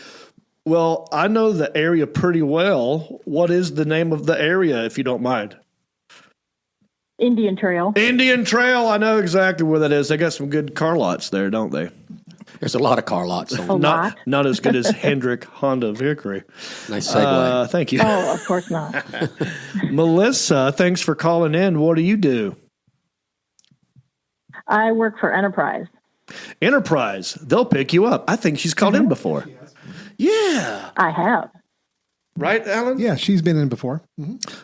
A: Well, I know the area pretty well. What is the name of the area, if you don't mind?
J: Indian Trail.
A: Indian Trail. I know exactly where that is. They got some good car lots there, don't they?
C: There's a lot of car lots on
J: A
A: Not
J: lot.
A: as good as Hendrick Honda Hickory.
C: Nice segue.
A: Thank you.
J: Oh, of course not.
A: Melissa, thanks for calling in. What do you do?
J: I work for Enterprise.
A: Enterprise. They'll pick you up. I think she's called in before. Yeah.
J: I have.
A: Right, Alan?
G: Yeah, she's been in before.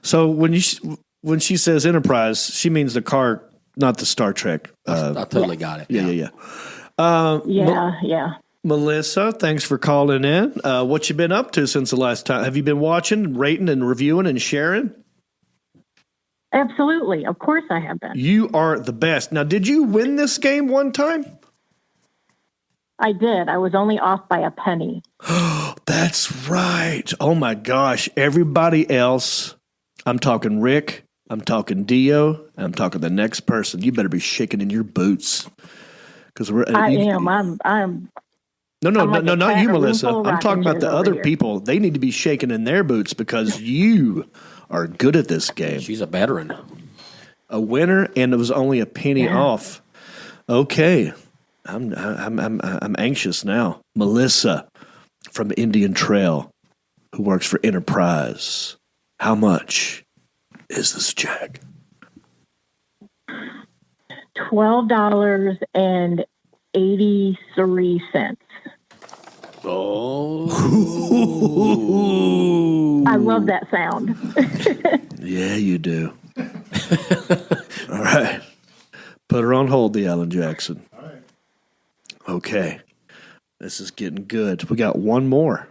A: So when she says Enterprise, she means the car, not the Star Trek.
C: I totally got it.
A: Yeah.
J: Yeah.
A: Melissa, thanks for calling in. What you been up to since the last time? Have you been watching, rating, and reviewing and sharing?
J: Absolutely. Of course I have been.
A: You are the best. Now, did you win this game one time?
J: I did. I was only off by a penny.
A: That's right. Oh my gosh. Everybody else, I'm talking Rick, I'm talking Dio, I'm talking the next person. You better be shaking in your boots. Because
J: I am. I'm
A: No,
J: I'm like a
A: not you,
J: room
A: Melissa.
J: full of
A: I'm
J: rocking
A: talking about the
J: chairs over
A: other
J: here.
A: people. They need to be shaking in their boots because you are good at this game.
C: She's a veteran.
A: A winner, and it was only a penny off. Okay, I'm anxious now. Melissa from Indian Trail, who works for Enterprise. How much is this check?
J: $12.83.
C: Oh.
J: I love that sound.
A: Yeah, you do. All right. Put her on hold, the Alan Jackson. All right. Okay. This is getting good. We got one more.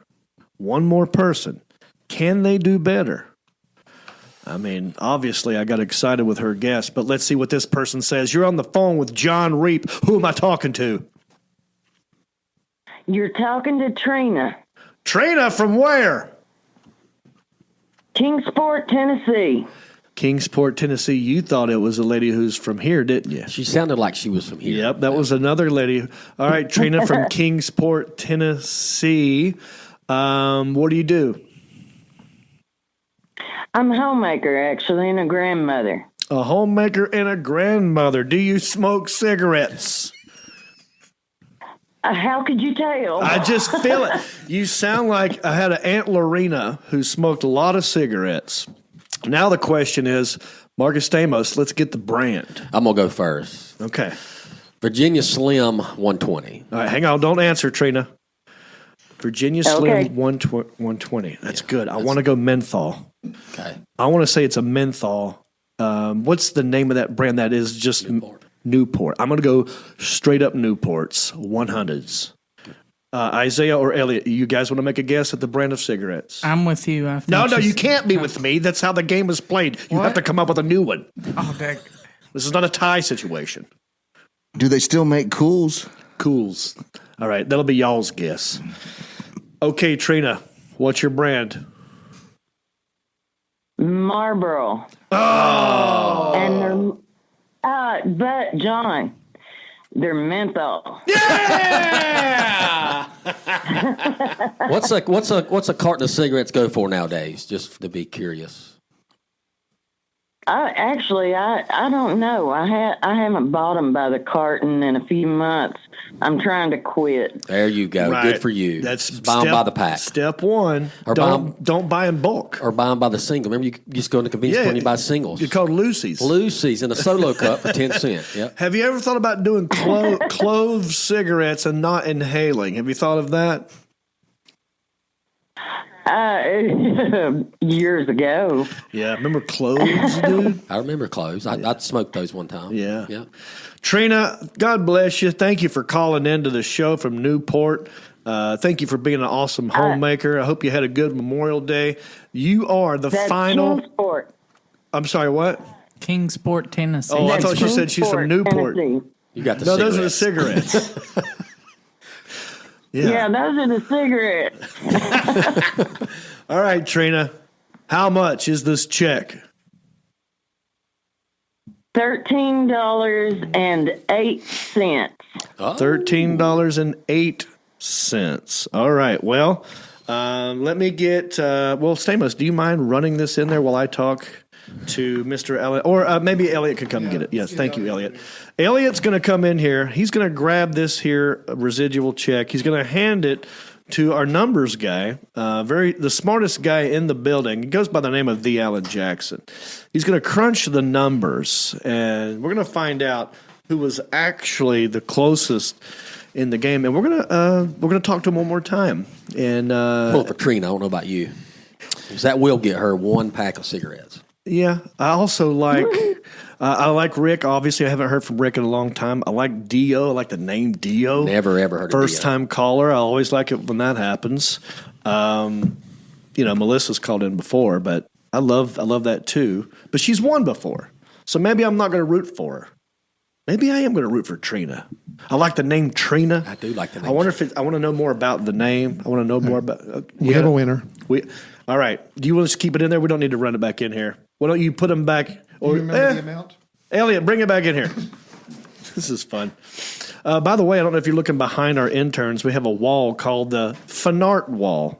A: One more person. Can they do better? I mean, obviously, I got excited with her guess, but let's see what this person says. You're on the phone with John Reap. Who am I talking to?
K: You're talking to Trina.
A: Trina from where?
K: Kingsport, Tennessee.
A: Kingsport, Tennessee. You thought it was a lady who's from here, didn't you?
C: She sounded like she was from here.
A: Yep, that was another lady. All right, Trina from Kingsport, Tennessee. What do you do?
K: I'm a homemaker, actually, and a grandmother.
A: A homemaker and a grandmother. Do you smoke cigarettes?
K: How could you tell?
A: I just feel it. You sound like I had an Aunt Lorena who smoked a lot of cigarettes. Now the question is, Marcus Stamos, let's get the brand.
C: I'm going to go first.
A: Okay.
C: Virginia Slim 120.
A: All right, hang on. Don't answer, Trina. Virginia Slim 120. That's good. I want to go menthol.
C: Okay.
A: I want to say it's a menthol. What's the name of that brand? That is just Newport. I'm going to go straight up Newports, 100s. Isaiah or Elliot, you guys want to make a guess at the brand of cigarettes?
E: I'm with you. I think
A: No,
E: she's-
A: you can't be with me. That's how the game is played. You have to come up with a new one.
E: Oh, dang.
A: This is not a tie situation.
D: Do they still make Cools?
A: Cools. All right, that'll be y'all's guess. Okay, Trina, what's your brand?
K: Marlboro.
A: Oh.
K: And they're, but John, they're menthol.
A: Yeah!
C: What's a carton of cigarettes go for nowadays? Just to be curious.
K: I don't know. I haven't bought them by the carton in a few months. I'm trying to quit.
C: There you go.
A: Right.
C: Good for you.
A: That's
C: buy them by the pack.
A: Step one.
C: Or
A: don't buy in bulk.
C: Or buy them by the single. Remember, you just go in the convenience store and you buy singles.
A: You're called Lucy's.
C: Lucy's in a solo cup for 10 cents. Yep.
A: Have you ever thought about doing clove cigarettes and not inhaling? Have you thought of that?
K: Years ago.
A: Yeah, remember cloves, dude?
C: I remember cloves. I smoked those one time.
A: Yeah.
C: Yeah.
A: Trina, God bless you. Thank you for calling into the show from Newport. Thank you for being an awesome homemaker. I hope you had a good Memorial Day. You are the final.
K: Kingsport.
A: I'm sorry, what?
E: Kingsport, Tennessee.
A: Oh, I thought you said she's from Newport.
K: Tennessee.
C: You got the
A: No,
C: cigarettes.
A: those are the cigarettes.
K: Yeah, those are the cigarettes.
A: All right, Trina. How much is this check?
K: $13.08.
C: Oh.
A: $13.08. All right. Well, let me get. Stamos, do you mind running this in there while I talk to Mr. Elliot? Or maybe Elliot could come get it. Yes, thank you, Elliot. Elliot's going to come in here. He's going to grab this here residual check. He's going to hand it to our numbers guy, the smartest guy in the building. He goes by the name of the Alan Jackson. He's going to crunch the numbers, and we're going to find out who was actually the closest in the game. And we're gonna talk to him one more time. And
C: Well, for Trina, I don't know about you, because that will get her one pack of cigarettes.
A: yeah, I also like. I like Rick. Obviously, I haven't heard from Rick in a long time. I like Dio. I like the name Dio.
C: Never ever heard of
A: First
C: Dio.
A: time caller. I always like it when that happens. Melissa's called in before, but I love that too. But she's won before, so maybe I'm not going to root for her. Maybe I am going to root for Trina. I like the name Trina.
C: I do like the name.
A: I wonder if I want to know more about the name. I want to know more about.
G: We have a winner.
A: All right. Do you want us to keep it in there? We don't need to run it back in here. Why don't you put them back? Or,
G: you remember the amount?
A: Elliot, bring it back in here. This is fun. By the way, I don't know if you're looking behind our interns. We have a wall called the Fanart wall.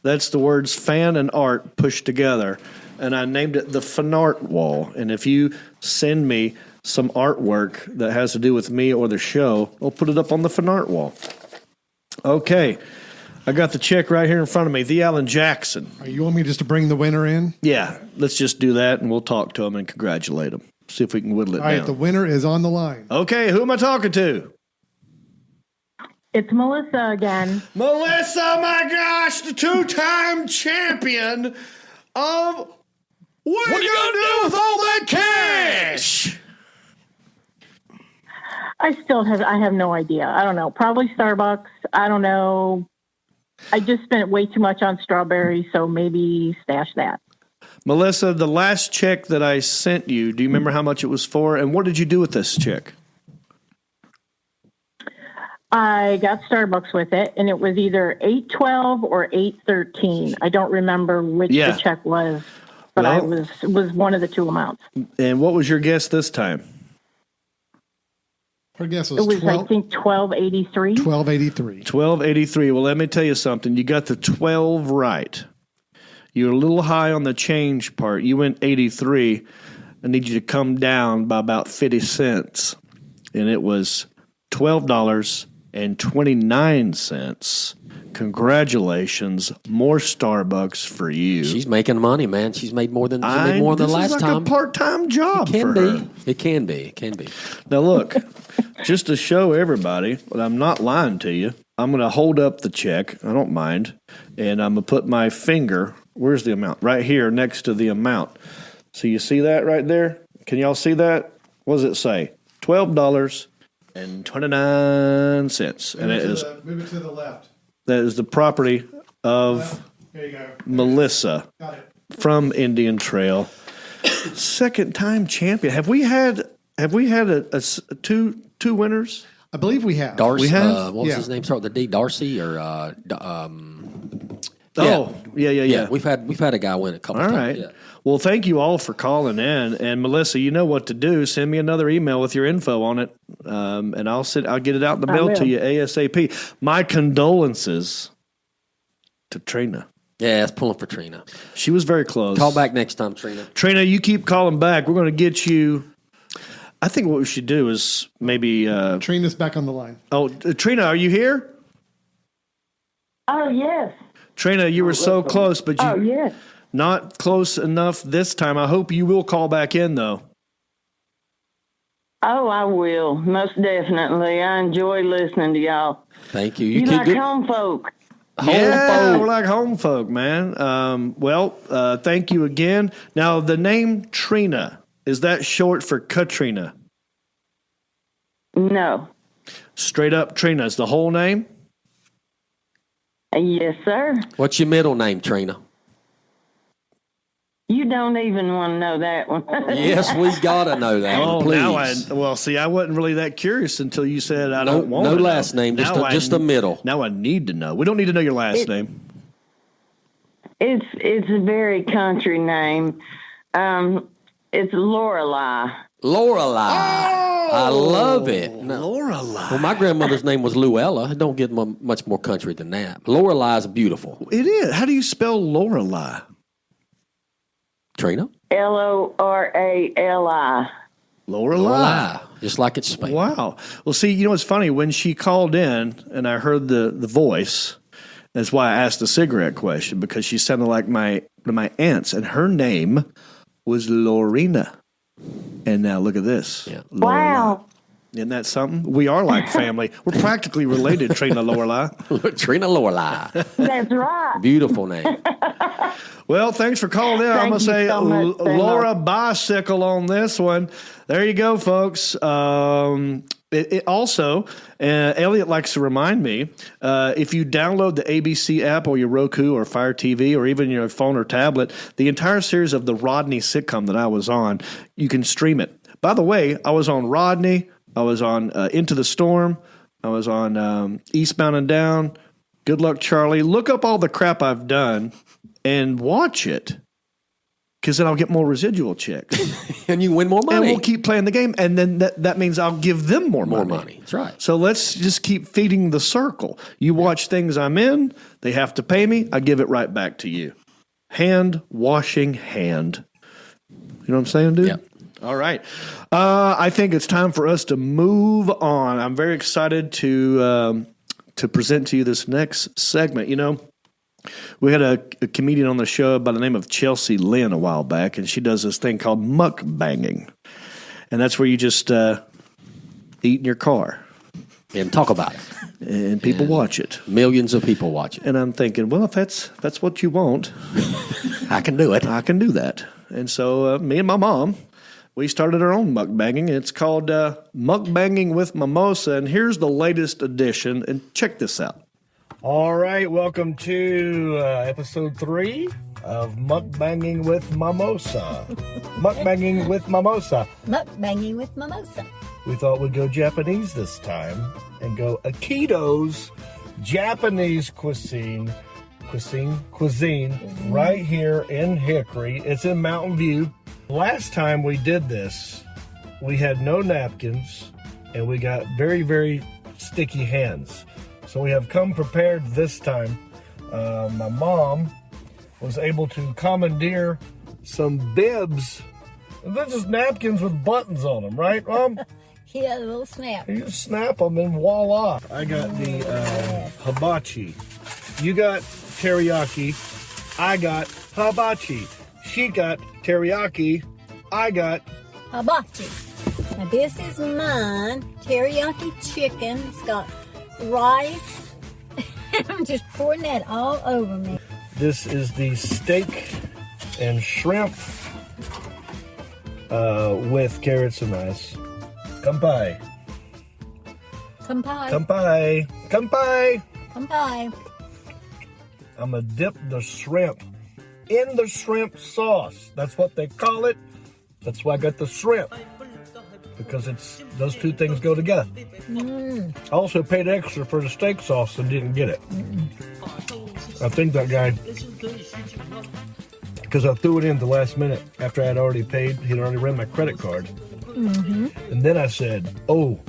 A: That's the words fan and art pushed together. And I named it the Fanart wall. And if you send me some artwork that has to do with me or the show, I'll put it up on the Fanart wall. Okay. I got the check right here in front of me. The Alan Jackson.
G: You want me just to bring the winner in?
A: Yeah, let's just do that, and we'll talk to him and congratulate him. See if we can whittle it
G: All right,
A: down.
G: the winner is on the line.
A: Okay, who am I talking to?
J: It's Melissa again.
A: Melissa, my gosh, the two-time champion of What are you going to do with all that cash?
J: I have no idea. I don't know. Probably Starbucks. I don't know. I just spent way too much on strawberries, so maybe stash that.
A: Melissa, the last check that I sent you, do you remember how much it was for? And what did you do with this check?
J: I got Starbucks with it, and it was either $8.12 or $8.13. I don't remember which the check was, but it was one of the two amounts.
A: And what was your guess this time?
G: Her guess was
J: I think $12.83.
A: $12.83. Well, let me tell you something. You got the 12 right. You're a little high on the change part. You went 83. I need you to come down by about 50 cents. And it was $12.29. Congratulations. More Starbucks for you.
C: She's making money, man. She's made more than last time.
A: This is like a part-time job for her.
C: It can be. It can be.
A: Now, look, just to show everybody that I'm not lying to you, I'm going to hold up the check. I don't mind. And I'm going to put my finger, where's the amount? Right here next to the amount. So you see that right there? Can y'all see that? What does it say? $12.29. And it is.
G: Move it to the left.
A: That is the property of
G: There you go.
A: Melissa
G: Got it.
A: from Indian Trail. Second time champion. Have we had a two winners?
G: I believe we have.
C: Darcy.
A: We have?
C: What was his name? Start with the D. Darcy or
A: Yeah.
C: We've had a guy win a couple
A: All
C: times.
A: right.
C: Yeah.
A: Well, thank you all for calling in. And Melissa, you know what to do. Send me another email with your info on it, and I'll get it out in the mail to you ASAP. My condolences to Trina.
C: Yeah, it's pulling for Trina.
A: She was very close.
C: Call back next time, Trina.
A: Trina, you keep calling back. We're going to get you. I think what we should do is maybe.
G: Trina's back on the line.
A: Oh, Trina, are you here?
J: Oh, yes.
A: Trina, you were so close, but you.
J: Oh, yes.
A: Not close enough this time. I hope you will call back in, though.
K: Oh, I will. Most definitely. I enjoy listening to y'all.
C: Thank you.
K: You like home folk.
A: We're like home folk, man. Thank you again. Now, the name Trina, is that short for Katrina?
K: No.
A: Straight up Trina is the whole name?
K: Yes, sir.
C: What's your middle name, Trina?
K: You don't even want to know that one.
C: Yes, we gotta know that one, please.
A: Now I wasn't really that curious until you said I don't want
C: no
A: to
C: last
A: know.
C: name, just a middle.
A: Now I need to know. We don't need to know your last name.
K: It's a very country name. It's Lorelei.
C: I love it.
A: Lorelei.
C: Well, my grandmother's name was Luella. It don't get much more country than that. Lorelei is beautiful.
A: It is. How do you spell Lorelei?
C: Trina?
K: Lorali.
A: Lorelei.
C: Just like it's spelled.
A: Wow. Well, see, you know what's funny? When she called in and I heard the voice, that's why I asked the cigarette question, because she sounded like my aunts, and her name was Lorena. And now look at this.
C: Yeah.
K: Wow.
A: Isn't that something? We are like family. We're practically related, Trina Lorelei.
C: Trina Lorelei.
K: That's right.
C: Beautiful name.
A: Well, thanks for calling in. I'm going to say
K: so much,
A: Laura Bicycle on this one. There you go, folks. It also, Elliot likes to remind me, if you download the ABC app or your Roku or Fire TV or even your phone or tablet, the entire series of the Rodney sitcom that I was on, you can stream it. By the way, I was on Rodney. I was on Into the Storm. I was on Eastbound and Down. Good Luck, Charlie. Look up all the crap I've done and watch it, because then I'll get more residual checks.
C: And you win more money.
A: And we'll keep playing the game, and then that means I'll give them more money.
C: That's right.
A: So let's just keep feeding the circle. You watch things I'm in, they have to pay me, I give it right back to you. Hand washing hand. You know what I'm saying, dude?
C: Yeah.
A: All right. I think it's time for us to move on. I'm very excited to present to you this next segment. You know, we had a comedian on the show by the name of Chelsea Lynn a while back, and she does this thing called Mukbang-ing. And that's where you just eat in your car.
C: And talk about it.
A: And people watch it.
C: Millions of people watch it.
A: And I'm thinking, well, if that's what you want,
C: I can do it.
A: I can do that. And so me and my mom we started our own mukbanging. It's called Mukbang-ing with Mimosa, and here's the latest edition, and check this out. All right, welcome to episode 3 of Mukbang-ing with Mimosa. Mukbang-ing with Mimosa.
L: Mukbang-ing with Mimosa.
A: We thought we'd go Japanese this time and go Akito's Japanese cuisine right here in Hickory. It's in Mountain View. Last time we did this, we had no napkins and we got very, very sticky hands. So we have come prepared this time. My mom was able to commandeer some bibs. They're just napkins with buttons on them, right, Mom?
L: Yeah, a little snap.
A: You just snap them and voila. I got the hibachi. You got teriyaki. I got hibachi. She got teriyaki. I got
L: hibachi. Now this is mine. Teriyaki chicken. It's got rice. I'm just pouring that all over me.
A: This is the steak and shrimp with carrots and rice. Kampai.
L: Kampai.
A: Kampai. Kampai.
L: Kampai.
A: I'm going to dip the shrimp in the shrimp sauce. That's what they call it. That's why I got the shrimp. Because those two things go together. I also paid extra for the steak sauce and didn't get it. I think that guy, because I threw it in the last minute after I had already paid. He'd already ran my credit card. And then I said, oh,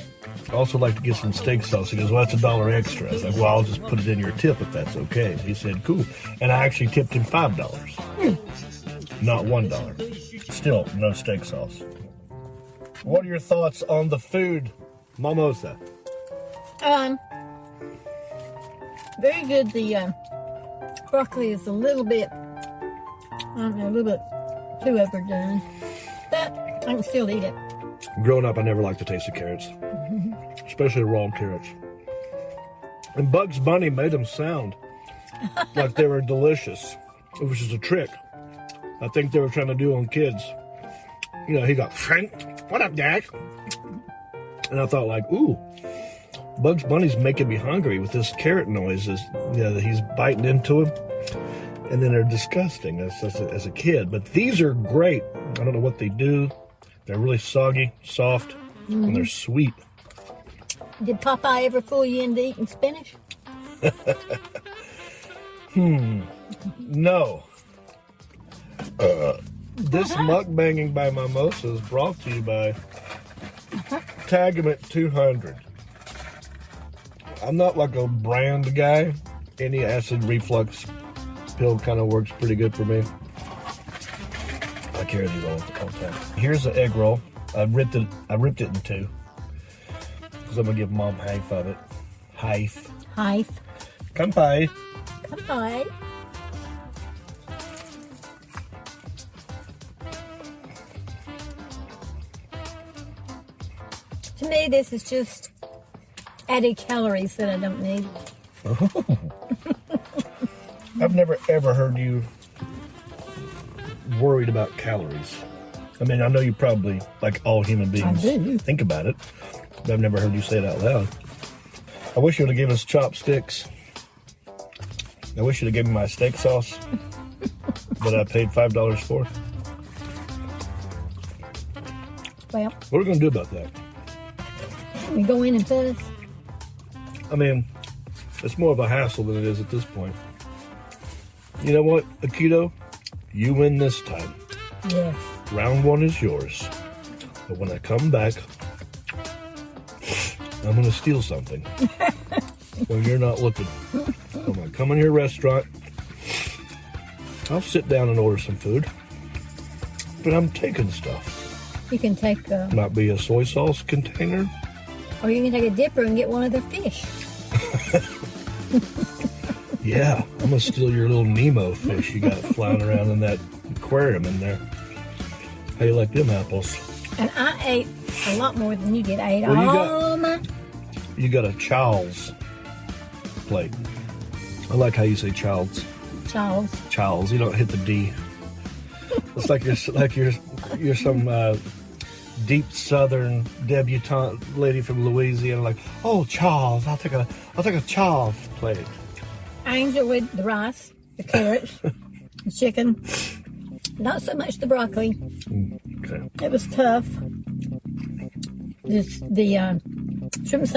A: I also like to get some steak sauce. He goes, well, that's $1 extra. I was like, well, I'll just put it in your tip if that's okay. He said, cool. And I actually tipped him $5, not $1. Still, no steak sauce. What are your thoughts on the food, Mimosa?
L: Very good. The broccoli is a little bit, a little bit too overdone, but I can still eat it.
A: Growing up, I never liked the taste of carrots, especially raw carrots. And Bugs Bunny made them sound like they were delicious, which is a trick I think they were trying to do on kids. You know, he got, Frank, what up, Dad? And I thought, like, ooh, Bugs Bunny's making me hungry with this carrot noises. You know, that he's biting into him. And then they're disgusting as a kid. But these are great. I don't know what they do. They're really soggy, soft, and they're sweet.
L: Did Popeye ever fool you into eating spinach?
A: No. This mukbanging by Mimosa is brought to you by Tagamet 200. I'm not like a brand guy. Any acid reflux pill kind of works pretty good for me. I carry these all the time. Here's the egg roll. I ripped it in two because I'm gonna give Mom half of it. Half. Kampai.
L: Kampai. To me, this is just added calories that I don't need.
A: I've never ever heard you worried about calories. I mean, I know you probably, like all human beings, think about it, but I've never heard you say it out loud. I wish you would have given us chopsticks. I wish you'd have given me my steak sauce that I paid $5 for.
L: Well,
A: what are we going to do about that?
L: We go in and fuss.
A: I mean, it's more of a hassle than it is at this point. You know what, Akito? You win this time.
L: Yes.
A: Round 1 is yours. But when I come back, I'm going to steal something. When you're not looking. I'm going to come in your restaurant. I'll sit down and order some food. But I'm taking stuff.
L: You can take
A: might be a soy sauce container.
L: Or you can take a dipper and get one of their fish.
A: Yeah, I'm going to steal your little Nemo fish you got flying around in that aquarium in there. How you like them apples?
L: And I ate a lot more than you did. I ate
A: You got a Charles plate. I like how you say Charles. Charles. You don't hit the D. It's like you're some deep Southern debutante lady from Louisiana, like, oh, Charles, I'll take a Charles plate.
L: I enjoyed the rice, the carrots, the chicken. Not so much the broccoli.
A: Okay.
L: It was tough. The shrimp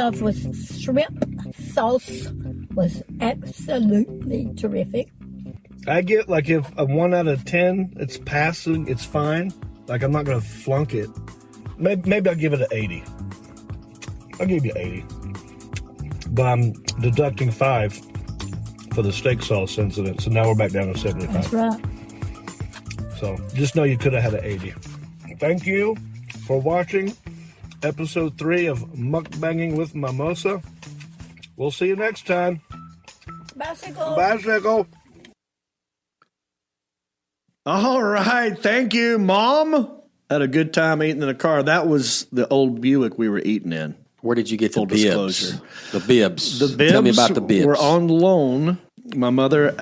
L: sauce was absolutely terrific.
A: I get, like, if a 1 out of 10, it's passing, it's fine. Like, I'm not going to flunk it. Maybe I'll give it an 80. I'll give you 80. But I'm deducting 5 for the steak sauce incident, so now we're back down to 75.
L: That's right.
A: So just know you could have had an 80. Thank you for watching episode 3 of Mukbang-ing with Mimosa. We'll see you next time.
L: Bicycle.
A: Bicycle. All right. Thank you, Mom. Had a good time eating in the car. That was the old Buick we were eating in.
C: Where did you get
A: Full
C: the bibs?
A: disclosure.
C: The bibs.
A: The bibs.
C: Tell me about the bibs.
A: We're on loan. My mother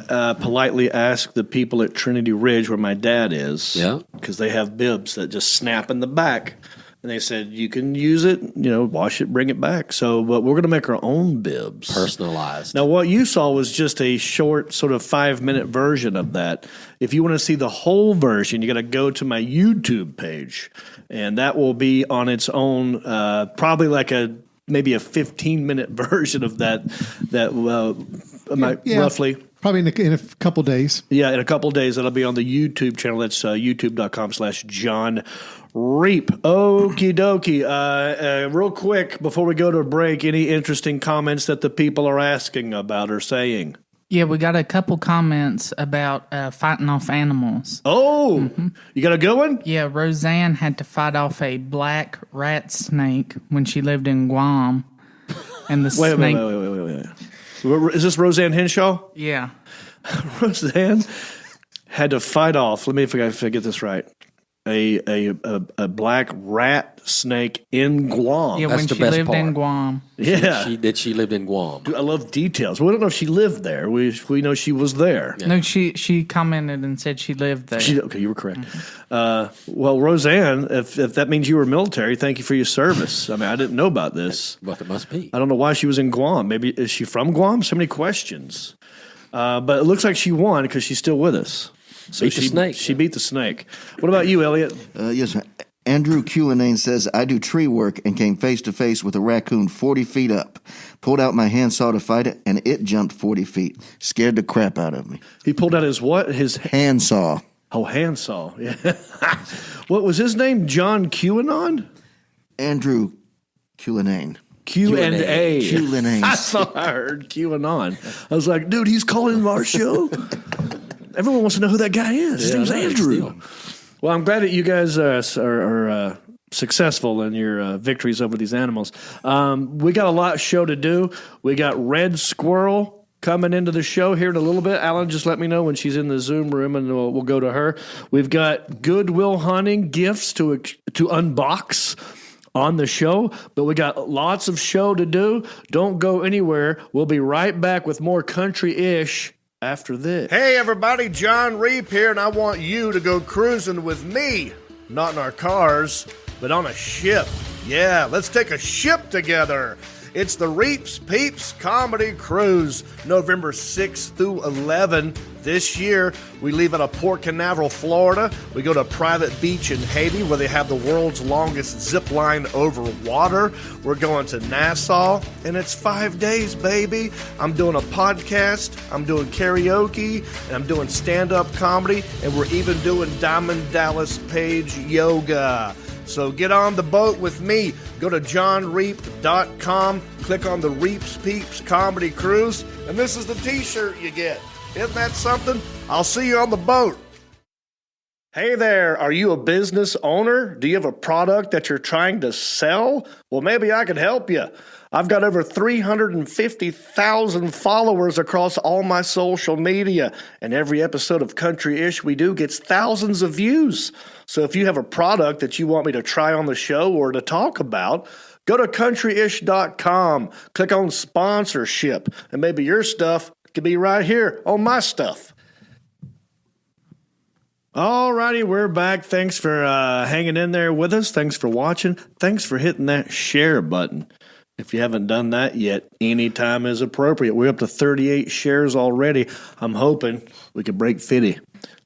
A: politely asked the people at Trinity Ridge, where my dad is, because they have bibs that just snap in the back. And they said, you can use it, wash it, bring it back. So, but we're going to make our own bibs.
C: Personalized.
A: Now, what you saw was just a short, sort of 5-minute version of that. If you want to see the whole version, you got to go to my YouTube page. And that will be on its own, probably like maybe a 15-minute version of that roughly.
G: Probably in a couple days.
A: Yeah, in a couple days. That'll be on the YouTube channel. That's youtube.com/Jon Reap. Okie dokie. Real quick, before we go to a break, any interesting comments that the people are asking about or saying?
E: Yeah, we got a couple comments about fighting off animals.
A: Oh, you got a good one?
E: Yeah, Roseanne had to fight off a black rat snake when she lived in Guam. And the snake...
A: Wait. Is this Roseanne Henshaw?
E: Yeah.
A: Roseanne had to fight off, let me if I get this right, a black rat snake in Guam.
E: Yeah,
C: That's
E: when
C: the
E: she
C: best
E: lived
C: part.
E: in Guam.
A: Yeah.
C: She lived in Guam.
A: Dude, I love details. We don't know if she lived there. We know she was there.
E: Yeah. No, she commented and said she lived there.
A: Okay, you were correct. Well, Roseanne, if that means you were military, thank you for your service. I mean, I didn't know about this.
C: Well, it must be.
A: I don't know why she was in Guam. Maybe, is she from Guam? So many questions. But it looks like she won because she's still with us. So
C: Beat the snake.
A: She beat the snake. What about you, Elliot?
D: Yes, sir. Andrew Cullinane says, I do tree work and came face to face with a raccoon 40 feet up. Pulled out my handsaw to fight it, and it jumped 40 feet. Scared the crap out of me.
A: He pulled out his what? His
D: handsaw.
A: Oh, handsaw. Yeah. What was his name? John QAnon?
D: Andrew Cullinane.
A: Q&A.
D: Cullinane.
A: I heard QAnon. I was like, dude, he's calling our show? Everyone wants to know who that guy is. His name's Andrew. Well, I'm glad that you guys are successful in your victories over these animals. We got a lot of show to do. We got Red Squirrel coming into the show here in a little bit. Alan, just let me know when she's in the Zoom room, and we'll go to her. We've got Goodwill Hunting gifts to unbox on the show, but we got lots of show to do. Don't go anywhere. We'll be right back with more country-ish after this. Hey everybody, Jon Reap here, and I want you to go cruising with me. Not in our cars, but on a ship. Yeah, let's take a ship together. It's the Reaps Peeps Comedy Cruise, November 6th through 11 this year. We leave out of Port Canaveral, Florida. We go to a private beach in Haiti where they have the world's longest zip line over water. We're going to Nassau, and it's 5 days, baby. I'm doing a podcast, I'm doing karaoke, and I'm doing stand-up comedy, and we're even doing Diamond Dallas Page yoga. So get on the boat with me. Go to JonReap.com, click on the Reaps Peeps Comedy Cruise, and this is the t-shirt you get. Isn't that something? I'll see you on the boat. Hey there, are you a business owner? Do you have a product that you're trying to sell? Well, maybe I could help you. I've got over 350,000 followers across all my social media, and every episode of Country-ish we do gets thousands of views. So if you have a product that you want me to try on the show or to talk about, go to countryish.com, click on sponsorship, and maybe your stuff could be right here on my stuff. All righty, we're back. Thanks for hanging in there with us. Thanks for watching. Thanks for hitting that share button. If you haven't done that yet, any time is appropriate. We're up to 38 shares already. I'm hoping we could break 50.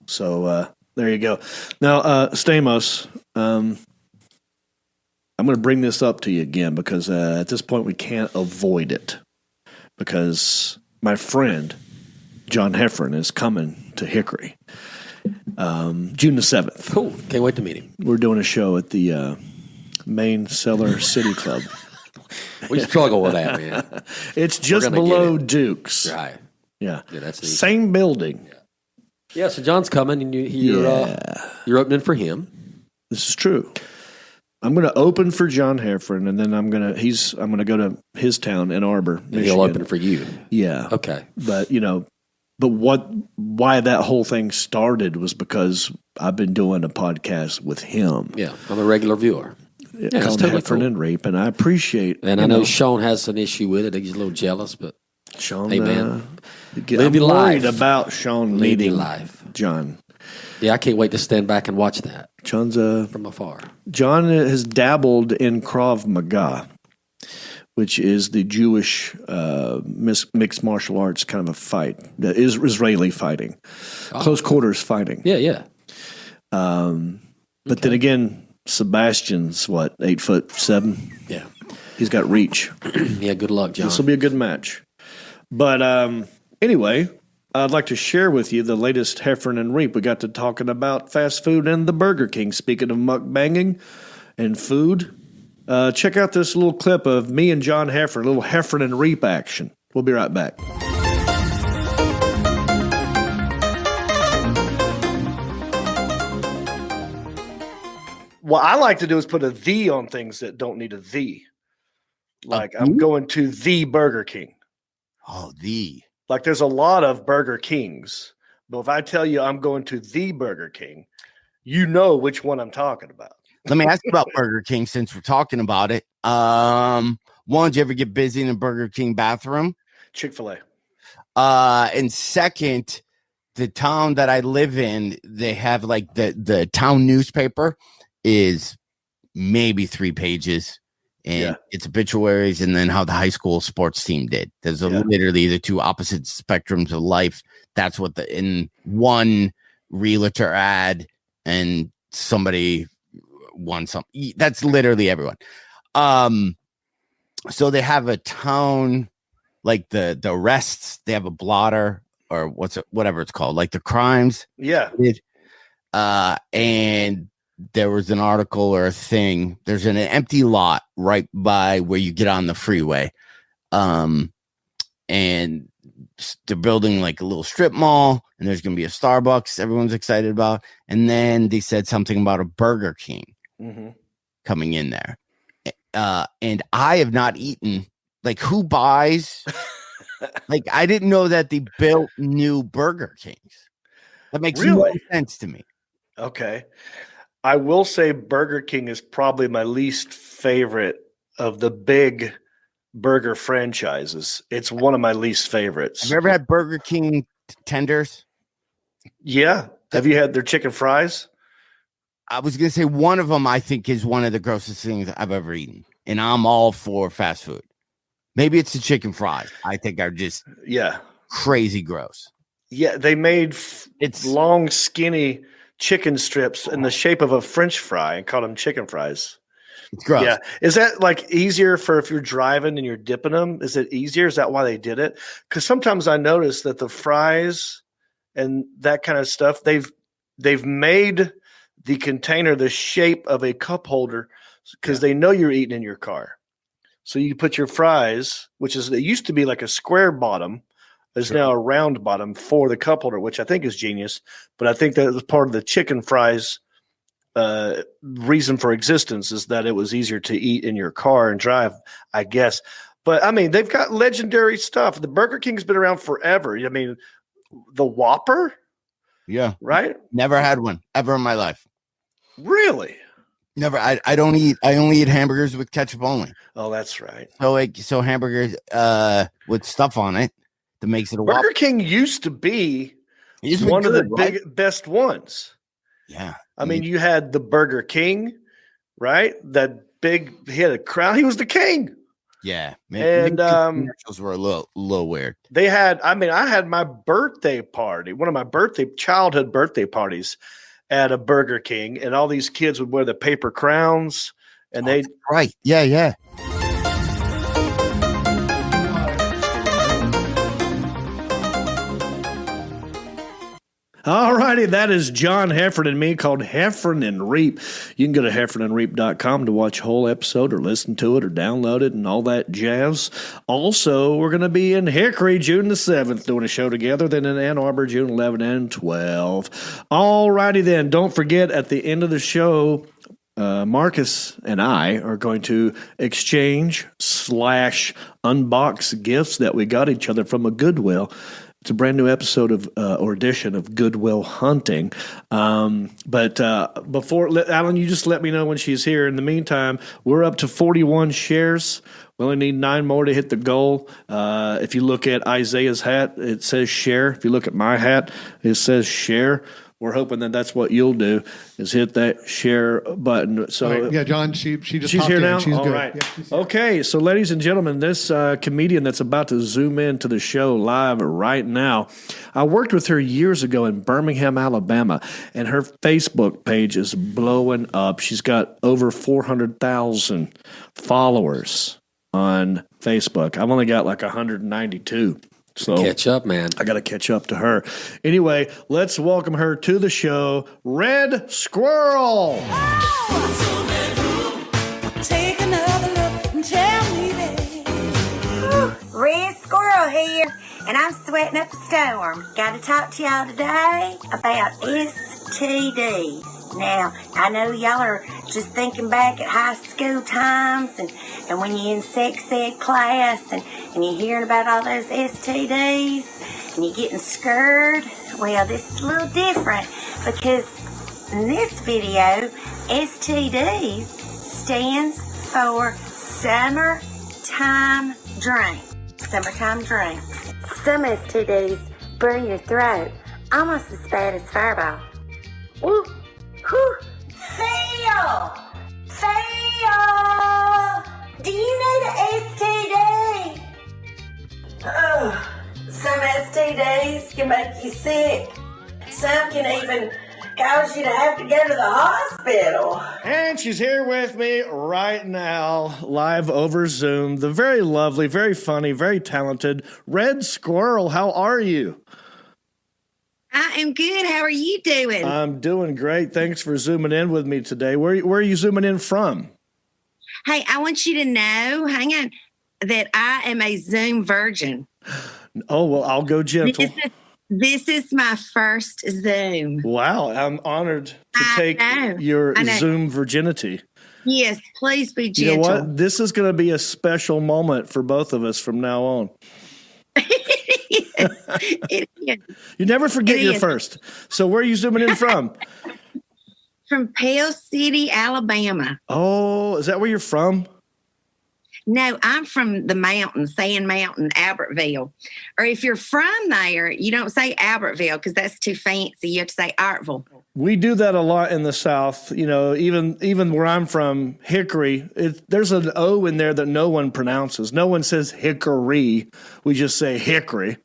A: So there you go. Now, Stamos, I'm going to bring this up to you again because at this point we can't avoid it. Because my friend, John Heffron, is coming to Hickory June the 7th.
C: Cool. Can't wait to meet him.
A: We're doing a show at the Main Cellar City Club.
C: We struggle with that, man.
A: It's just below Duke's.
C: Right.
A: Yeah.
C: That's easy.
A: Same building.
C: Yeah, so John's coming, and you're opening for him.
A: This is true. I'm going to open for John Heffron, and then I'm going to go to his town, Ann Arbor, Michigan.
C: He'll open for you.
A: Yeah.
C: Okay.
A: But why that whole thing started was because I've been doing a podcast with him.
C: Yeah, I'm a regular viewer.
A: Yeah, called
C: totally
A: Heffron and Rape, and I appreciate.
C: And I know Sean has an issue with it. He's a little jealous, but
A: Sean,
C: hey, man,
A: I'm worried about Sean meeting John.
C: Yeah, I can't wait to stand back and watch that.
A: John's
C: from afar.
A: John has dabbled in Krav Maga, which is the Jewish mixed martial arts kind of a fight. The Israeli fighting, close quarters fighting.
C: Yeah.
A: But then again, Sebastian's 8'7".
C: Yeah,
A: he's got reach.
C: Yeah, good luck, John.
A: This will be a good match. But anyway, I'd like to share with you the latest Heffron and Reap. We got to talking about fast food and the Burger King. Speaking of mukbanging and food, check out this little clip of me and John Heffron, a little Heffron and Reap action. We'll be right back. What I like to do is put a "the" on things that don't need a "the." Like I'm going to the Burger King.
M: Oh, the.
A: Like there's a lot of Burger Kings, but if I tell you I'm going to the Burger King, you know which one I'm talking about.
M: Let me ask you about Burger King since we're talking about it. One, did you ever get busy in the Burger King bathroom?
A: Chick-fil-A.
M: And second, the town that I live in, they have like the town newspaper is maybe 3 pages. And it's obituaries and then how the high school sports team did. There's literally the two opposite spectrums of life. That's what in one realtor ad and somebody won something. That's literally everyone. So they have a town like the arrests. They have a blotter or whatever it's called, like the crimes.
A: Yeah.
M: And there was an article or a thing. There's an empty lot right by where you get on the freeway. And they're building like a little strip mall, and there's going to be a Starbucks everyone's excited about. And then they said something about a Burger King coming in there. And I have not eaten. Like, who buys? Like, I didn't know that they built new Burger Kings. That makes no sense to me.
A: Okay. I will say Burger King is probably my least favorite of the big burger franchises. It's one of my least favorites.
M: Have you ever had Burger King tenders?
A: Yeah. Have you had their chicken fries?
M: I was going to say one of them I think is one of the grossest things I've ever eaten. And I'm all for fast food. Maybe it's the chicken fries. I think are just crazy gross.
A: Yeah, they made it's long, skinny chicken strips in the shape of a French fry and called them chicken fries.
M: It's gross.
A: Yeah. Is that like easier for if you're driving and you're dipping them? Is it easier? Is that why they did it? Because sometimes I notice that the fries and that kind of stuff, they've made the container the shape of a cup holder because they know you're eating in your car. So you put your fries, which is, it used to be like a square bottom. There's now a round bottom for the cup holder, which I think is genius. But I think that was part of the chicken fries reason for existence is that it was easier to eat in your car and drive, I guess. But, I mean, they've got legendary stuff. The Burger King's been around forever. I mean, the Whopper?
M: Yeah.
A: Right?
M: Never had one ever in my life.
A: Really?
M: Never. I only eat hamburgers with ketchup only.
A: Oh, that's right.
M: So hamburgers with stuff on it. That makes it a
A: Burger King used to be one of the best ones.
M: Yeah.
A: I mean, you had the Burger King, right? That big, he had a crowd. He was the king.
M: Yeah.
A: And
M: commercials were a little weird.
A: They had, I had my birthday party, one of my childhood birthday parties at a Burger King, and all these kids would wear the paper crowns, and
M: right. Yeah.
A: All righty, that is John Heffernan and me, called Heffernan and Reap. You can go to heffernanreap.com to watch a whole episode or listen to it or download it and all that jazz. Also, we're going to be in Hickory June the 7th doing a show together, then in Ann Arbor June 11 and 12. All righty then, don't forget at the end of the show, Marcus and I are going to exchange/unbox gifts that we got each other from a Goodwill. It's a brand new episode of or edition of Goodwill Hunting. But before, Alan, you just let me know when she's here. In the meantime, we're up to 41 shares. We only need 9 more to hit the goal. If you look at Isaiah's hat, it says share. If you look at my hat, it says share. We're hoping that that's what you'll do, is hit that share button. So
G: right. Yeah, John, she's just
A: she's here
G: in.
A: now.
G: She's
A: all
G: good.
A: right.
G: Yeah, she's
A: okay, so ladies and gentlemen, this comedian that's about to zoom into the show live right now, I worked with her years ago in Birmingham, Alabama, and her Facebook page is blowing up. She's got over 400,000 followers on Facebook. I've only got like 192. So
C: catch up, man.
A: I got to catch up to her. Anyway, let's welcome her to the show, Red Squirrel.
N: Take another look and tell me that. Red Squirrel here, and I'm sweating up a storm. Got to talk to y'all today about STDs. Now, I know y'all are just thinking back at high school times and when you're in sex ed class and you're hearing about all those STDs and you're getting scared. Well, this is a little different because in this video, STDs stands for summertime drink. Summertime drinks. Some STDs burn your throat almost as bad as Fireball. Woo! Whew. Fail! Do you need an STD? Some STDs can make you sick. Some can even cause you to have to go to the hospital.
A: And she's here with me right now, live over Zoom. The very lovely, very funny, very talented Red Squirrel. How are you?
O: I am good. How are you doing?
A: I'm doing great. Thanks for zooming in with me today. Where are you zooming in from?
O: Hey, I want you to know, hang on, that I am a Zoom virgin.
A: Oh, well, I'll go gentle.
O: This is my first Zoom.
A: Wow, I'm honored to take your Zoom virginity.
O: Yes, please be gentle.
A: You know what? This is going to be a special moment for both of us from now on.
O: It is.
A: You never forget your first. So where are you zooming in from?
O: From Pell City, Alabama.
A: Oh, is that where you're from?
O: No, I'm from the mountains, Sand Mountain, Albertville. Or if you're from there, you don't say Albertville because that's too fancy. You have to say Artville.
A: We do that a lot in the South. You know, even where I'm from, Hickory, there's an O in there that no one pronounces. No one says Hickory. We just say Hickory.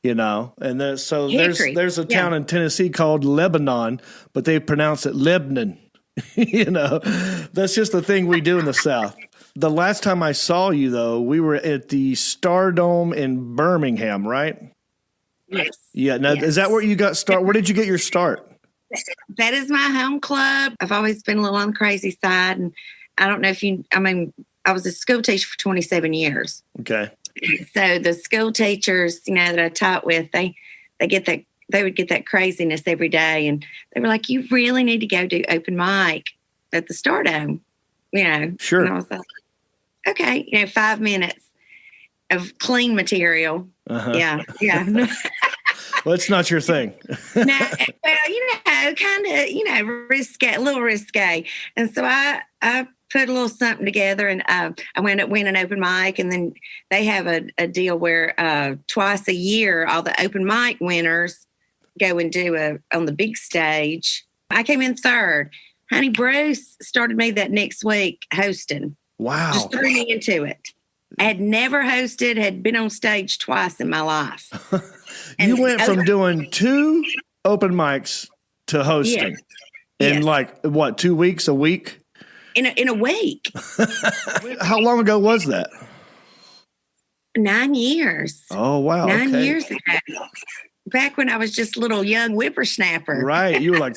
A: You know, and there's a town in Tennessee called Lebanon, but they pronounce it Lebanon. You know, that's just the thing we do in the South. The last time I saw you, though, we were at the Stardome in Birmingham, right?
O: Yes.
A: Yeah. Now, is that where you got started? Where did you get your start?
O: That is my home club. I've always been a little on the crazy side, and I don't know if I was a school teacher for 27 years.
A: Okay.
O: So the school teachers, that I taught with, they would get that craziness every day, and they were like, "You really need to go do open mic at the Stardome,"
A: Sure.
O: And I was like, "Okay," 5 minutes of clean material.
A: Uh-huh.
O: Yeah.
A: Well, it's not your thing.
O: No, well, kind of, risque, a little risque, and so I put a little something together, and I went an open mic, and then they have a deal where twice a year all the open mic winners go and do on the big stage I came in third. Honey Bruce started me that next week hosting.
A: Wow.
O: Just threw me into it. I had never hosted, had been on stage twice in my life.
A: You went from doing 2 open mics to hosting in like, what, 2 weeks, a week?
O: In a week.
A: How long ago was that?
O: 9 years.
A: Oh, wow.
O: 9 years ago. Back when I was just a little young whippersnapper.
A: Right. You were like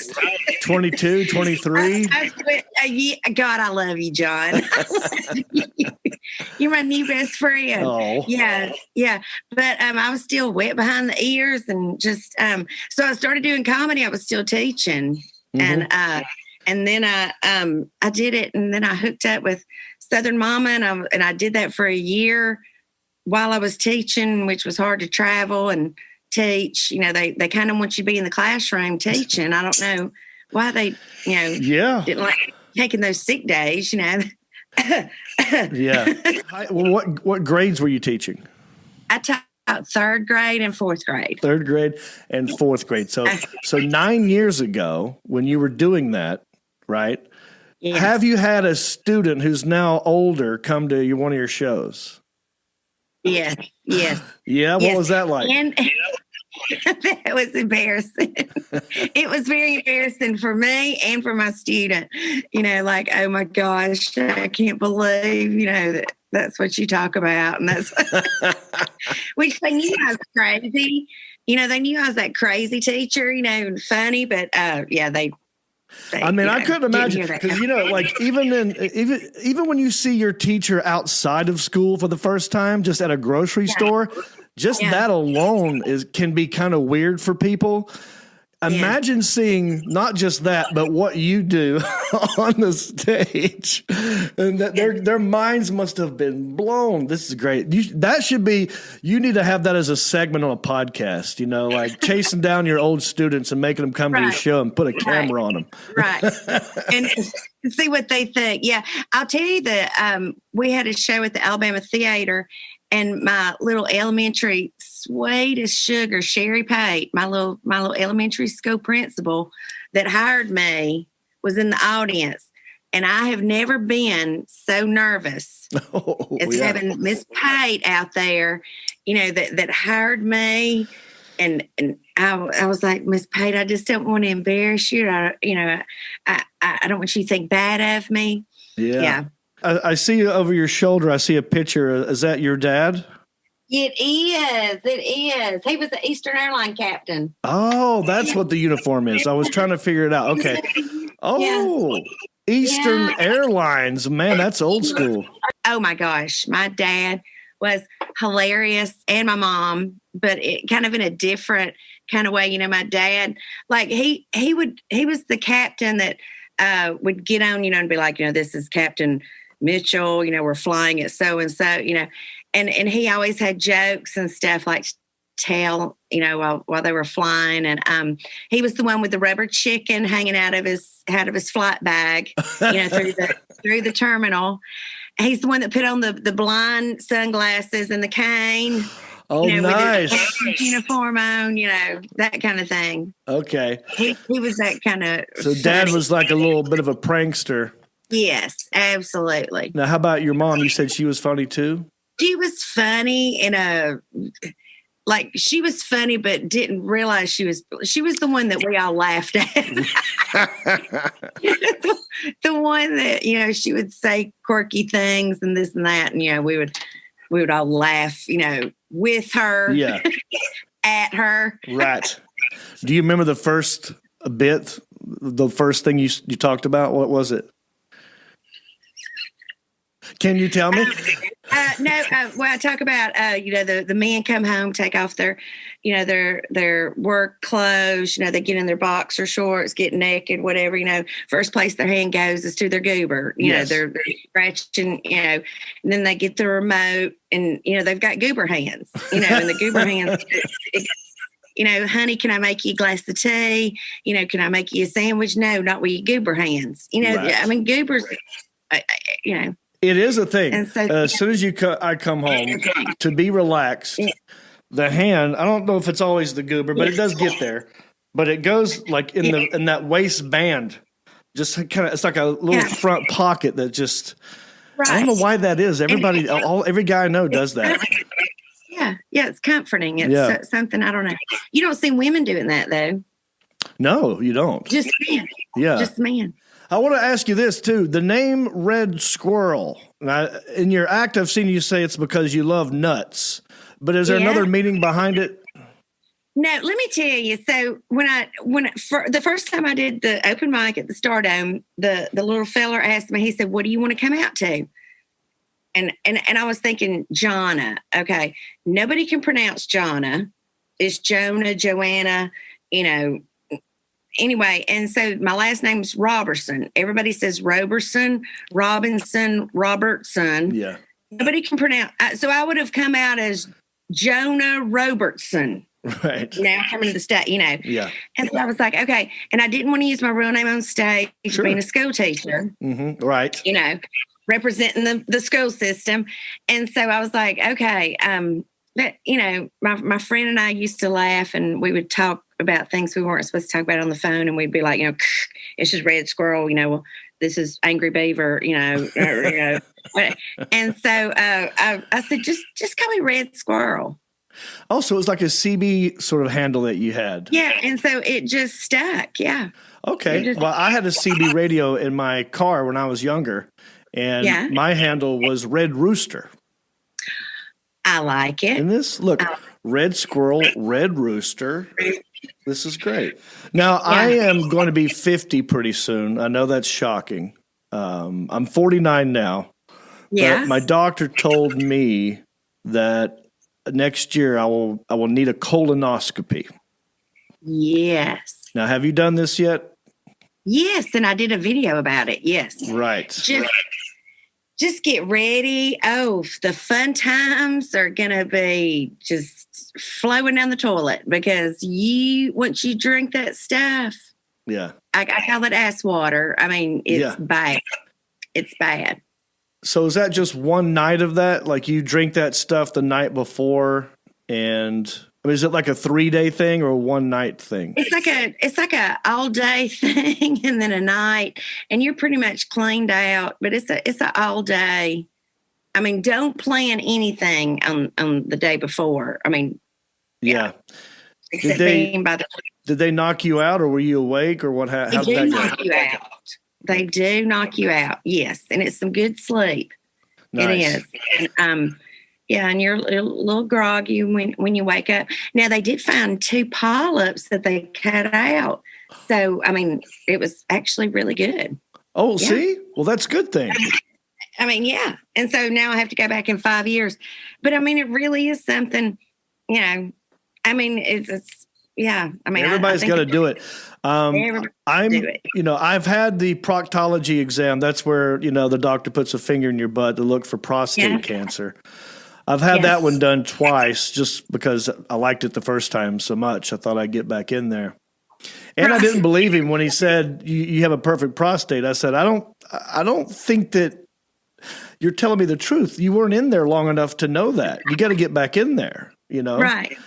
A: 22, 23.
O: God, I love you, John. You're my new best friend.
A: Oh.
O: Yeah. But I was still wet behind the ears and just so I started doing comedy. I was still teaching. And then I did it, and then I hooked up with Southern Mama, and I did that for a year while I was teaching, which was hard to travel and teach. They kind of want you to be in the classroom teaching. I don't know why they didn't like taking those sick days.
A: Yeah. Well, what grades were you teaching?
O: I taught 3rd grade and 4th grade.
A: 3rd grade and 4th grade. So 9 years ago, when you were doing that, right?
O: Yes.
A: Have you had a student who's now older come to one of your shows?
O: Yes.
A: Yeah. What was that like?
O: And that was embarrassing. It was very embarrassing for me and for my student. Like, oh my gosh, I can't believe, that's what you talk about. And that's which they knew I was crazy. They knew I was that crazy teacher, and funny, but they
A: I couldn't imagine because like even when you see your teacher outside of school for the first time, just at a grocery store, that alone can be kind of weird for people. Imagine seeing not just that, but what you do on the stage, and that their minds must have been blown. This is great. You need to have that as a segment on a podcast. Like chasing down your old students and making them come to your show and put a camera on them.
O: Right, and see what they think. Yeah, I'll tell you that we had a show at the Alabama Theater. And my little elementary, sweet as sugar, Sherry Pate, my little elementary school principal that hired me, was in the audience. And I have never been so nervous as having Miss Pate out there, that hired me. And I was like, Miss Pate, I just don't want to embarrass you. I don't want you to think bad of me. Yeah.
A: I see over your shoulder, I see a picture. Is that your dad?
O: It is. He was the Eastern Airline captain.
A: Oh, that's what the uniform is. I was trying to figure it out. Okay. Oh, Eastern Airlines. Man, that's old school.
O: Oh, my gosh. My dad was hilarious, and my mom, but kind of in a different kind of way. My dad, like he was the captain that would get on, and be like, this is Captain Mitchell, we're flying at so-and-so, and he always had jokes and stuff like tell, while they were flying. And he was the one with the rubber chicken hanging out of his flight bag, through the terminal. He's the one that put on the blind sunglasses and the cane.
A: Oh, nice.
O: With his uniform on, that kind of thing.
A: Okay.
O: He was that kind of.
A: So Dad was like a little bit of a prankster.
O: Yes, absolutely.
A: Now, how about your mom? You said she was funny too?
O: She was funny she was funny, but didn't realize she was the one that we all laughed at. the one that, she would say quirky things and this and that. And, we would all laugh, with her, at her.
A: Right. Do you remember the first bit, the first thing you talked about? What was it? Can you tell me?
O: No. Well, I talk about the men come home, take off their work clothes. They get in their boxer shorts, get naked, whatever. First place their hand goes is to their goober. They're scratching. And then they get the remote, and they've got goober hands. And the goober hands. Honey, can I make you a glass of tea? Can I make you a sandwich? No, not with your goober hands.
A: Right.
O: I mean, goobers.
A: It is a thing. So, as soon as I come home, to be relaxed, the hand, I don't know if it's always the goober, but it does get there. but it goes like in that waistband. Just kind of, it's like a little front pocket that just. Right. I don't know why that is. Every guy I know does that.
O: Yeah, it's comforting. It's something, I don't know. You don't see women doing that though.
A: No, you don't.
O: Just men.
A: Yeah,
O: just men.
A: I want to ask you this too. The name Red Squirrel. Now, in your act, I've seen you say it's because you love nuts. But is there another meaning behind it?
O: No, let me tell you. So for the first time I did the open mic at the Stardome, the little feller asked me. He said, "What do you want to come out to?" And I was thinking, Jonna. Okay, nobody can pronounce Jonna. It's Jonah, Joanna. Anyway, and so my last name's Robertson. Everybody says Robertson, Robinson, Robertson.
A: Yeah.
O: Nobody can pronounce. So I would have come out as Jonah Robertson.
A: Right.
O: Now coming to the state,
A: Yeah.
O: And so I was like, okay. And I didn't want to use my real name on stage, being a school teacher.
A: Mm-hmm. Right.
O: Representing the school system. And so I was like, okay, my friend and I used to laugh and we would talk about things we weren't supposed to talk about on the phone. And we'd be like, it's just Red Squirrel, this is Angry Beaver, And so I said, just call me Red Squirrel.
A: Oh, so it was like a CB sort of handle that you had.
O: Yeah, and so it just stuck. Yeah.
A: Okay. Well, I had a CB radio in my car when I was younger, and my handle was Red Rooster.
O: I like it.
A: And this, look, Red Squirrel, Red Rooster. This is great. Now, I am going to be 50 pretty soon. I know that's shocking. I'm 49 now.
O: Yeah.
A: But my doctor told me that next year I will need a colonoscopy.
O: Yes.
A: Now, have you done this yet?
O: Yes, and I did a video about it. Yes.
A: Right.
O: Just get ready. Oh, the fun times are gonna be just flowing down the toilet because once you drink that stuff.
A: Yeah.
O: I call it ass water. I mean, it's bad. It's bad.
A: So is that just one night of that? Like you drink that stuff the night before, and is it like a 3-day thing or a 1-night thing?
O: It's like a all day thing and then a night, and you're pretty much cleaned out. But it's a all day. I mean, don't plan anything on the day before. I mean,
A: yeah. Did they knock you out, or were you awake, or what? How did that
O: knock you out. They do knock you out, yes, and it's some good sleep.
A: Nice.
O: It is, and and you're a little groggy when you wake up. Now they did find 2 polyps that they cut out, so I mean it was actually really good.
A: Oh, see, well that's a good thing.
O: I mean, yeah, and so now I have to go back in 5 years, but I mean it really is something, I mean it's. Yeah, I mean,
A: everybody's got to do it. I've had the proctology exam. That's where, the doctor puts a finger in your butt to look for prostate cancer. I've had that one done twice just because I liked it the first time so much. I thought I'd get back in there. And I didn't believe him when he said, you have a perfect prostate. I said, I don't think that you're telling me the truth. You weren't in there long enough to know that. You got to get back in there.
O: Right.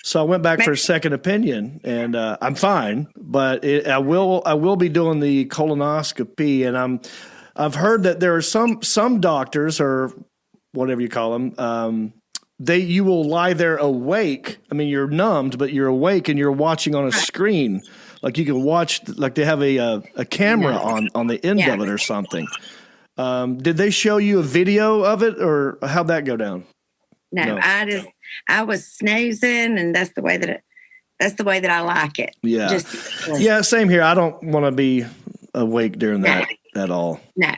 A: So I went back for a second opinion, and I'm fine. But I will be doing the colonoscopy, and I've heard that there are some doctors or whatever you call them. You will lie there awake. I mean, you're numbed, but you're awake, and you're watching on a screen. Like you can watch, like they have a camera on the end of it or something. Did they show you a video of it, or how'd that go down?
O: No, I was snoozing, and that's the way that I like it.
A: Yeah. Same here. I don't want to be awake during that at all.
O: No.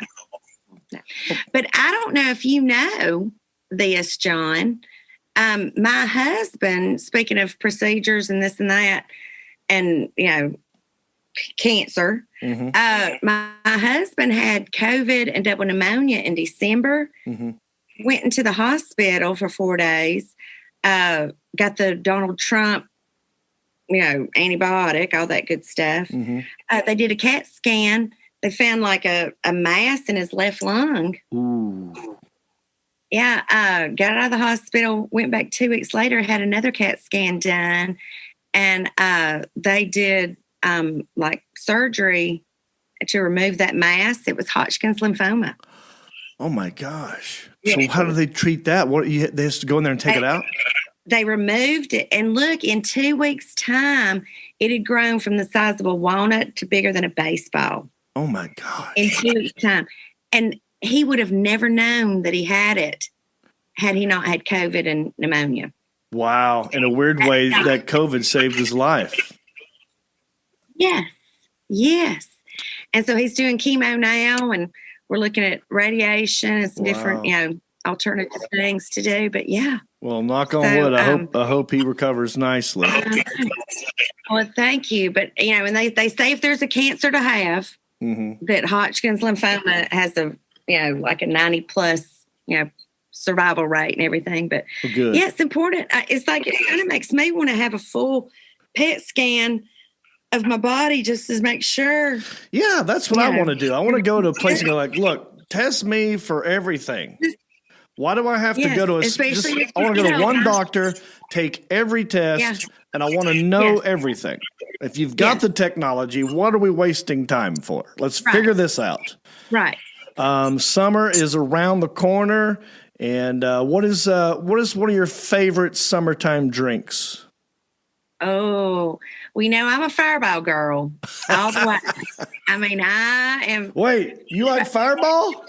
O: But I don't know if you know this, John. My husband, speaking of procedures and this and that, and cancer.
A: Mm-hmm.
O: My husband had COVID and double pneumonia in December.
A: Mm-hmm.
O: Went into the hospital for 4 days. Got the Donald Trump, antibiotic, all that good stuff.
A: Mm-hmm.
O: They did a CAT scan. They found like a mass in his left lung.
A: Ooh.
O: Yeah. Got out of the hospital. Went back 2 weeks later. Had another CAT scan done, and they did like surgery to remove that mass. It was Hodgkin's lymphoma.
A: Oh my gosh! So how do they treat that? They have to go in there and take it out?
O: They removed it, and look, in 2 weeks' time, it had grown from the size of a walnut to bigger than a baseball.
A: Oh my gosh!
O: In 2 weeks' time, and he would have never known that he had it had he not had COVID and pneumonia.
A: Wow! In a weird way, that COVID saved his life.
O: Yes. And so he's doing chemo now, and we're looking at radiation and some different, alternative things to do. But yeah.
A: Well, knock on wood. I hope he recovers nicely.
O: Well, thank you. But and they say if there's a cancer to have, that Hodgkin's lymphoma has like a 90+, survival rate and everything. But yeah, it's important. It's like it kind of makes me want to have a full PET scan of my body just to make sure.
A: Yeah, that's what I want to do. I want to go to a place and go like, look, test me for everything. Why do I have to go to I want to go to one doctor, take every test, and I want to know everything. If you've got the technology, what are we wasting time for? Let's figure this out.
O: Right.
A: Summer is around the corner, and what is one of your favorite summertime drinks?
O: Oh, I'm a Fireball girl all the way. I mean, I am.
A: Wait, you like Fireball?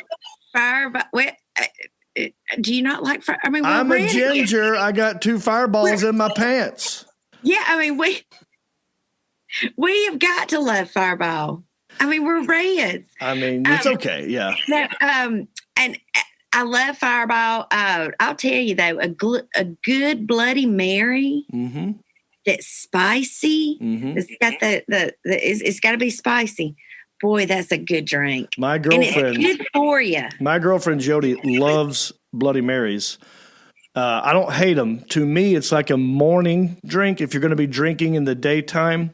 O: Fireball. Wait, do you not like Fireball? I mean,
A: I'm a ginger. I got 2 Fireballs in my pants.
O: Yeah, I mean, we have got to love Fireball. I mean, we're Reds.
A: I mean, it's okay. Yeah.
O: And I love Fireball. I'll tell you though, a good Bloody Mary. That's spicy. It's got it's got to be spicy. Boy, that's a good drink.
A: My girlfriend,
O: and it's good for you.
A: My girlfriend Jody loves Bloody Marys. I don't hate them. To me, it's like a morning drink if you're going to be drinking in the daytime.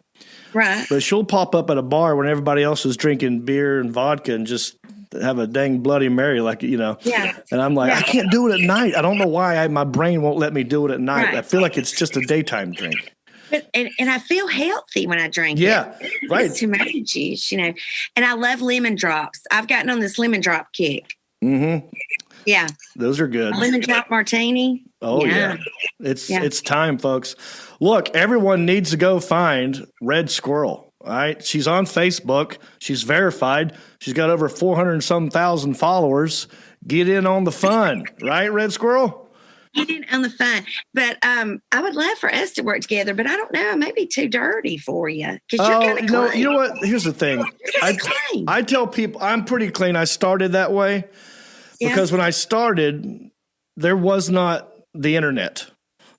O: Right.
A: But she'll pop up at a bar when everybody else is drinking beer and vodka and just have a dang Bloody Mary,
O: Yeah.
A: And I'm like, I can't do it at night. I don't know why my brain won't let me do it at night. Right. I feel like it's just a daytime drink.
O: And I feel healthy when I drink it.
A: Right.
O: It's tomato juice, And I love lemon drops. I've gotten on this lemon drop kick. Yeah.
A: Those are good.
O: A lemon drop martini.
A: Oh, yeah. It's time, folks. Look, everyone needs to go find Red Squirrel. All right. She's on Facebook. She's verified. She's got over 400-some-thousand followers. Get in on the fun. Right, Red Squirrel?
O: Get in on the fun. But I would love for us to work together, but I don't know. I may be too dirty for you. Because you're kind of clean.
A: You know what? Here's the thing. I tell people I'm pretty clean. I started that way because when I started, there was not the internet.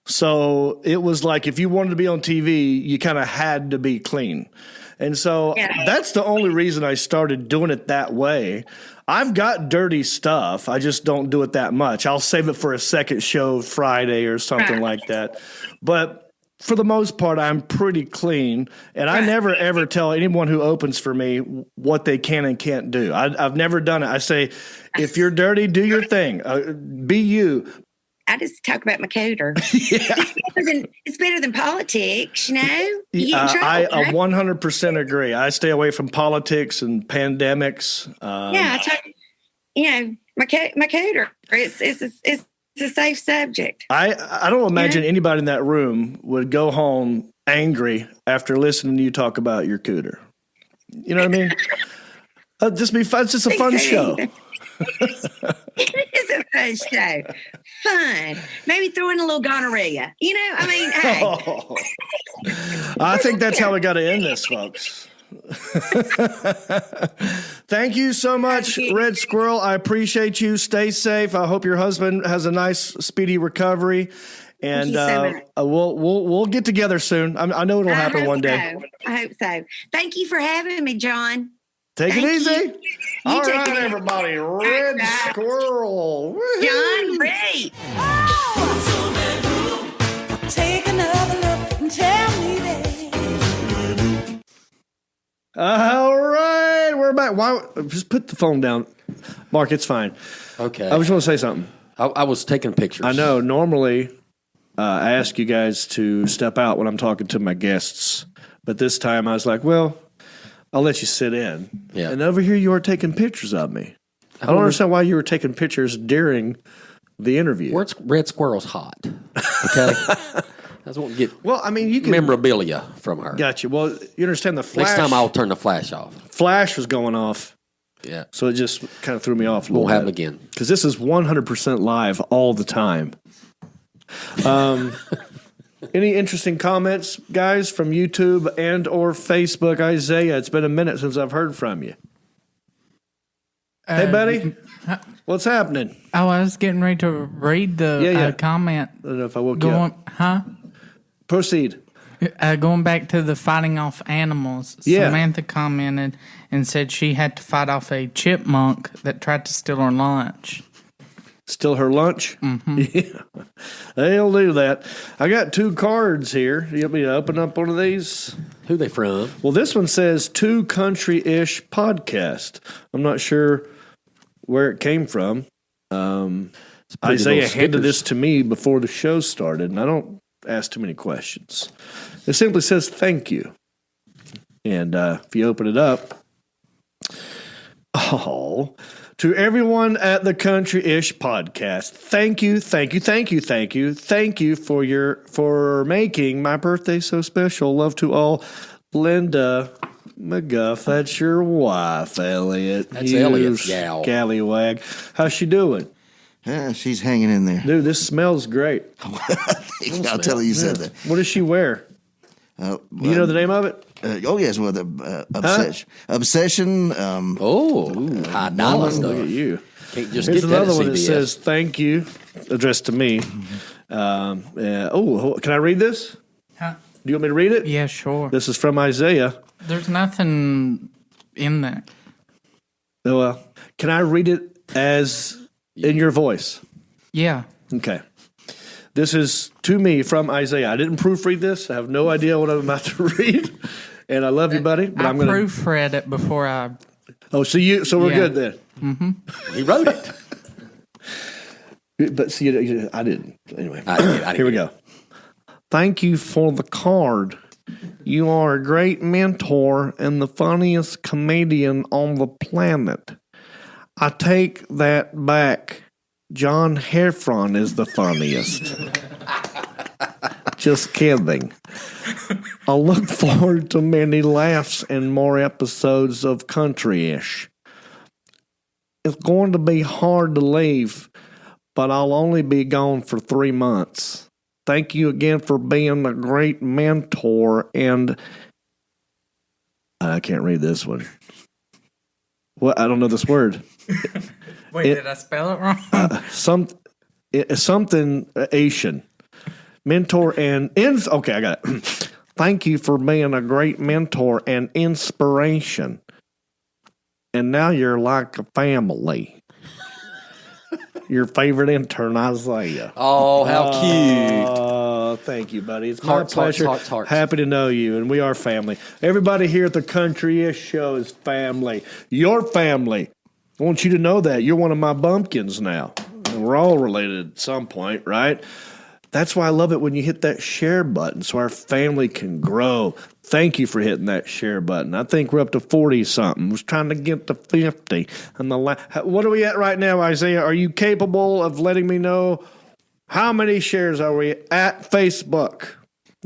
A: So it was like if you wanted to be on TV, you kind of had to be clean. And so that's the only reason I started doing it that way. I've got dirty stuff. I just don't do it that much. I'll save it for a second show Friday or something like that. But for the most part, I'm pretty clean. And I never, ever tell anyone who opens for me what they can and can't do. I've never done it. I say, if you're dirty, do your thing. Be you.
O: I just talk about my cooter. It's better than politics, You get in trouble,
A: I 100% agree. I stay away from politics and pandemics.
O: I talk. My cooter. It's a safe subject.
A: I don't imagine anybody in that room would go home angry after listening to you talk about your cooter. You know what I mean? Just be fun. It's just a fun show.
O: It is a fun show. Fun. Maybe throw in a little gonorrhea. Hey.
A: I think that's how we got to end this, folks. Thank you so much, Red Squirrel. I appreciate you. Stay safe. I hope your husband has a nice, speedy recovery. And we'll get together soon. I know it'll happen one day.
O: I hope so. Thank you for having me, John.
A: Take it easy. All right,
O: it
A: everybody. Red Squirrel. Woo-hoo.
O: John, great.
N: Take another look and tell me that.
A: All right, we're back. Just put the phone down, Mark. It's fine.
C: Okay.
A: I was going to say something.
C: I was taking pictures.
A: I know. Normally, I ask you guys to step out when I'm talking to my guests. But this time I was like, well, I'll let you sit in.
C: Yeah.
A: And over here you are taking pictures of me. I don't understand why you were taking pictures during the interview.
C: Where's Red Squirrel's hot? Okay. I just want to get
A: you can
C: memorabilia from her.
A: Gotcha. Well, you understand the flash.
C: Next time I'll turn the flash off.
A: Flash was going off.
C: Yeah.
A: So it just kind of threw me off a little
C: Won't
A: bit.
C: happen again.
A: Because this is 100% live all the time. Any interesting comments, guys, from YouTube and or Facebook? Isaiah, it's been a minute since I've heard from you. Hey, buddy. What's happening?
E: Oh, I was getting ready to read the comment.
A: I don't know if I woke you up. Proceed.
E: Going back to the fighting off animals, Samantha commented and said she had to fight off a chipmunk that tried to steal her lunch.
A: Steal her lunch?
E: Mm-hmm.
A: Yeah. They'll do that. I got 2 cards here. You want me to open up one of these?
C: Who they from?
A: Well, this one says 2 Country-ish Podcast. I'm not sure where it came from. Isaiah handed this to me before the show started, and I don't ask too many questions. It simply says thank you. And if you open it up, to everyone at the Country-ish Podcast, thank you for making my birthday so special. Love to all. Linda McGuff, that's your wife, Elliot.
C: That's Elliot's gal.
A: Scallywag. How's she doing?
D: Yeah, she's hanging in there.
A: Dude, this smells great.
D: I'll tell her you said that.
A: What does she wear? You know the name of it?
D: Yes, well, the Obsession. Obsession.
C: High dollar stuff.
A: Look at you.
C: Can't just
A: Here's
C: get that
A: another
C: at
A: one that
C: CVS.
A: says thank you, addressed to me. Can I read this?
E: Huh?
A: Do you want me to read it?
E: Yeah, sure.
A: This is from Isaiah.
E: There's nothing in there.
A: Oh, well, can I read it as in your voice?
E: Yeah.
A: Okay. This is to me from Isaiah. I didn't proofread this. I have no idea what I'm about to read. And I love you, buddy. But I'm going to
E: proofread it before I.
A: Oh, so we're good then.
E: Mm-hmm.
C: He wrote it.
A: But see, I didn't. Anyway,
C: Here
A: we go. Thank you for the card. You are a great mentor and the funniest comedian on the planet. I take that back. John Heffron is the funniest. Just kidding. I look forward to many laughs and more episodes of Country-ish. It's going to be hard to leave, but I'll only be gone for 3 months. Thank you again for being a great mentor, and I can't read this one. What? I don't know this word.
E: Wait, did I spell it wrong?
A: Something Asian. Mentor and okay, I got it. Thank you for being a great mentor and inspiration. And now you're like a family. Your favorite intern, Isaiah.
C: Oh, how cute.
A: Oh, thank you, buddy. It's
C: Hearts,
A: my pleasure.
C: hearts.
A: Happy to know you, and we are family. Everybody here at the Country-ish Show is family. Your family. I want you to know that. You're one of my bumpkins now. And we're all related at some point, right? That's why I love it when you hit that share button so our family can grow. Thank you for hitting that share button. I think we're up to 40-something. Was trying to get to 50. And what are we at right now, Isaiah? Are you capable of letting me know how many shares are we at Facebook?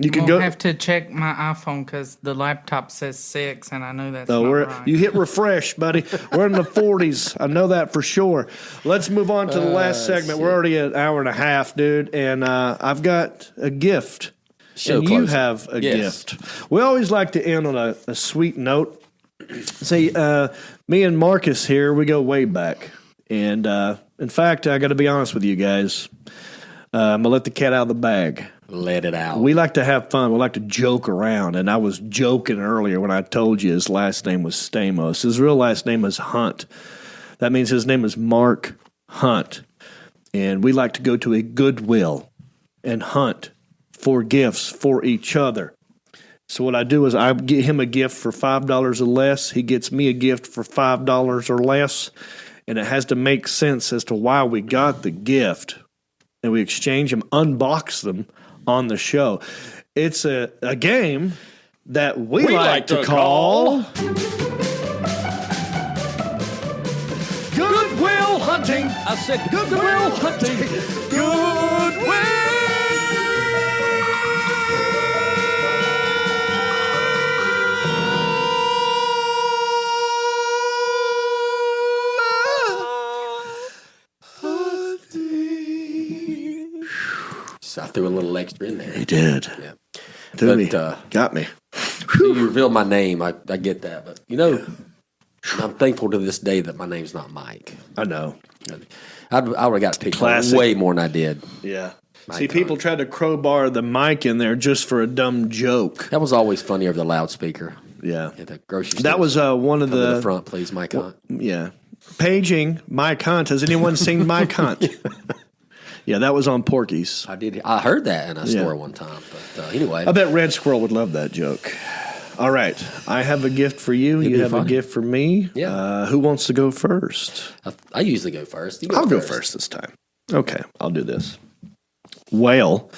A: You can
E: have to check my iPhone because the laptop says 6, and I know that's not right.
A: You hit refresh, buddy. We're in the 40s. I know that for sure. Let's move on to the last segment. We're already at an hour and a half, dude, and I've got a gift.
C: Show
A: and
C: closing.
A: you have a gift. We always like to end on a sweet note. See, me and Marcus here, we go way back. And in fact, I got to be honest with you guys. I'm going to let the cat out of the bag.
C: Let it out.
A: We like to have fun. We like to joke around. And I was joking earlier when I told you his last name was Stamos. His real last name is Hunt. That means his name is Mark Hunt. And we like to go to a Goodwill and hunt for gifts for each other. So what I do is I get him a gift for $5 or less. He gets me a gift for $5 or less. And it has to make sense as to why we got the gift. And we exchange them, unbox them on the show. It's a game that we like to call Goodwill Hunting.
C: I said Goodwill Hunting. So I threw a little extra in there.
A: He did.
C: Yeah.
A: Got me.
C: You revealed my name. I get that. But, I'm thankful to this day that my name's not Mike.
A: I know.
C: I would have got picked way more than I did.
A: Yeah. See, people tried to crowbar the mic in there just for a dumb joke.
C: That was always funny over the loudspeaker.
A: Yeah.
C: At the grocery store.
A: That was one of
C: Come to
A: the
C: the front, please, Mike Hunt.
A: Yeah. Paging Mike Hunt. Has anyone seen Mike Hunt? Yeah, that was on Porky's.
C: I heard that in a store one time. But anyway.
A: I bet Red Squirrel would love that joke. All right. I have a gift for you. You have a gift for me.
C: Yeah.
A: Who wants to go first?
C: I usually go first.
A: I'll go first this time. Okay. I'll do this. Well,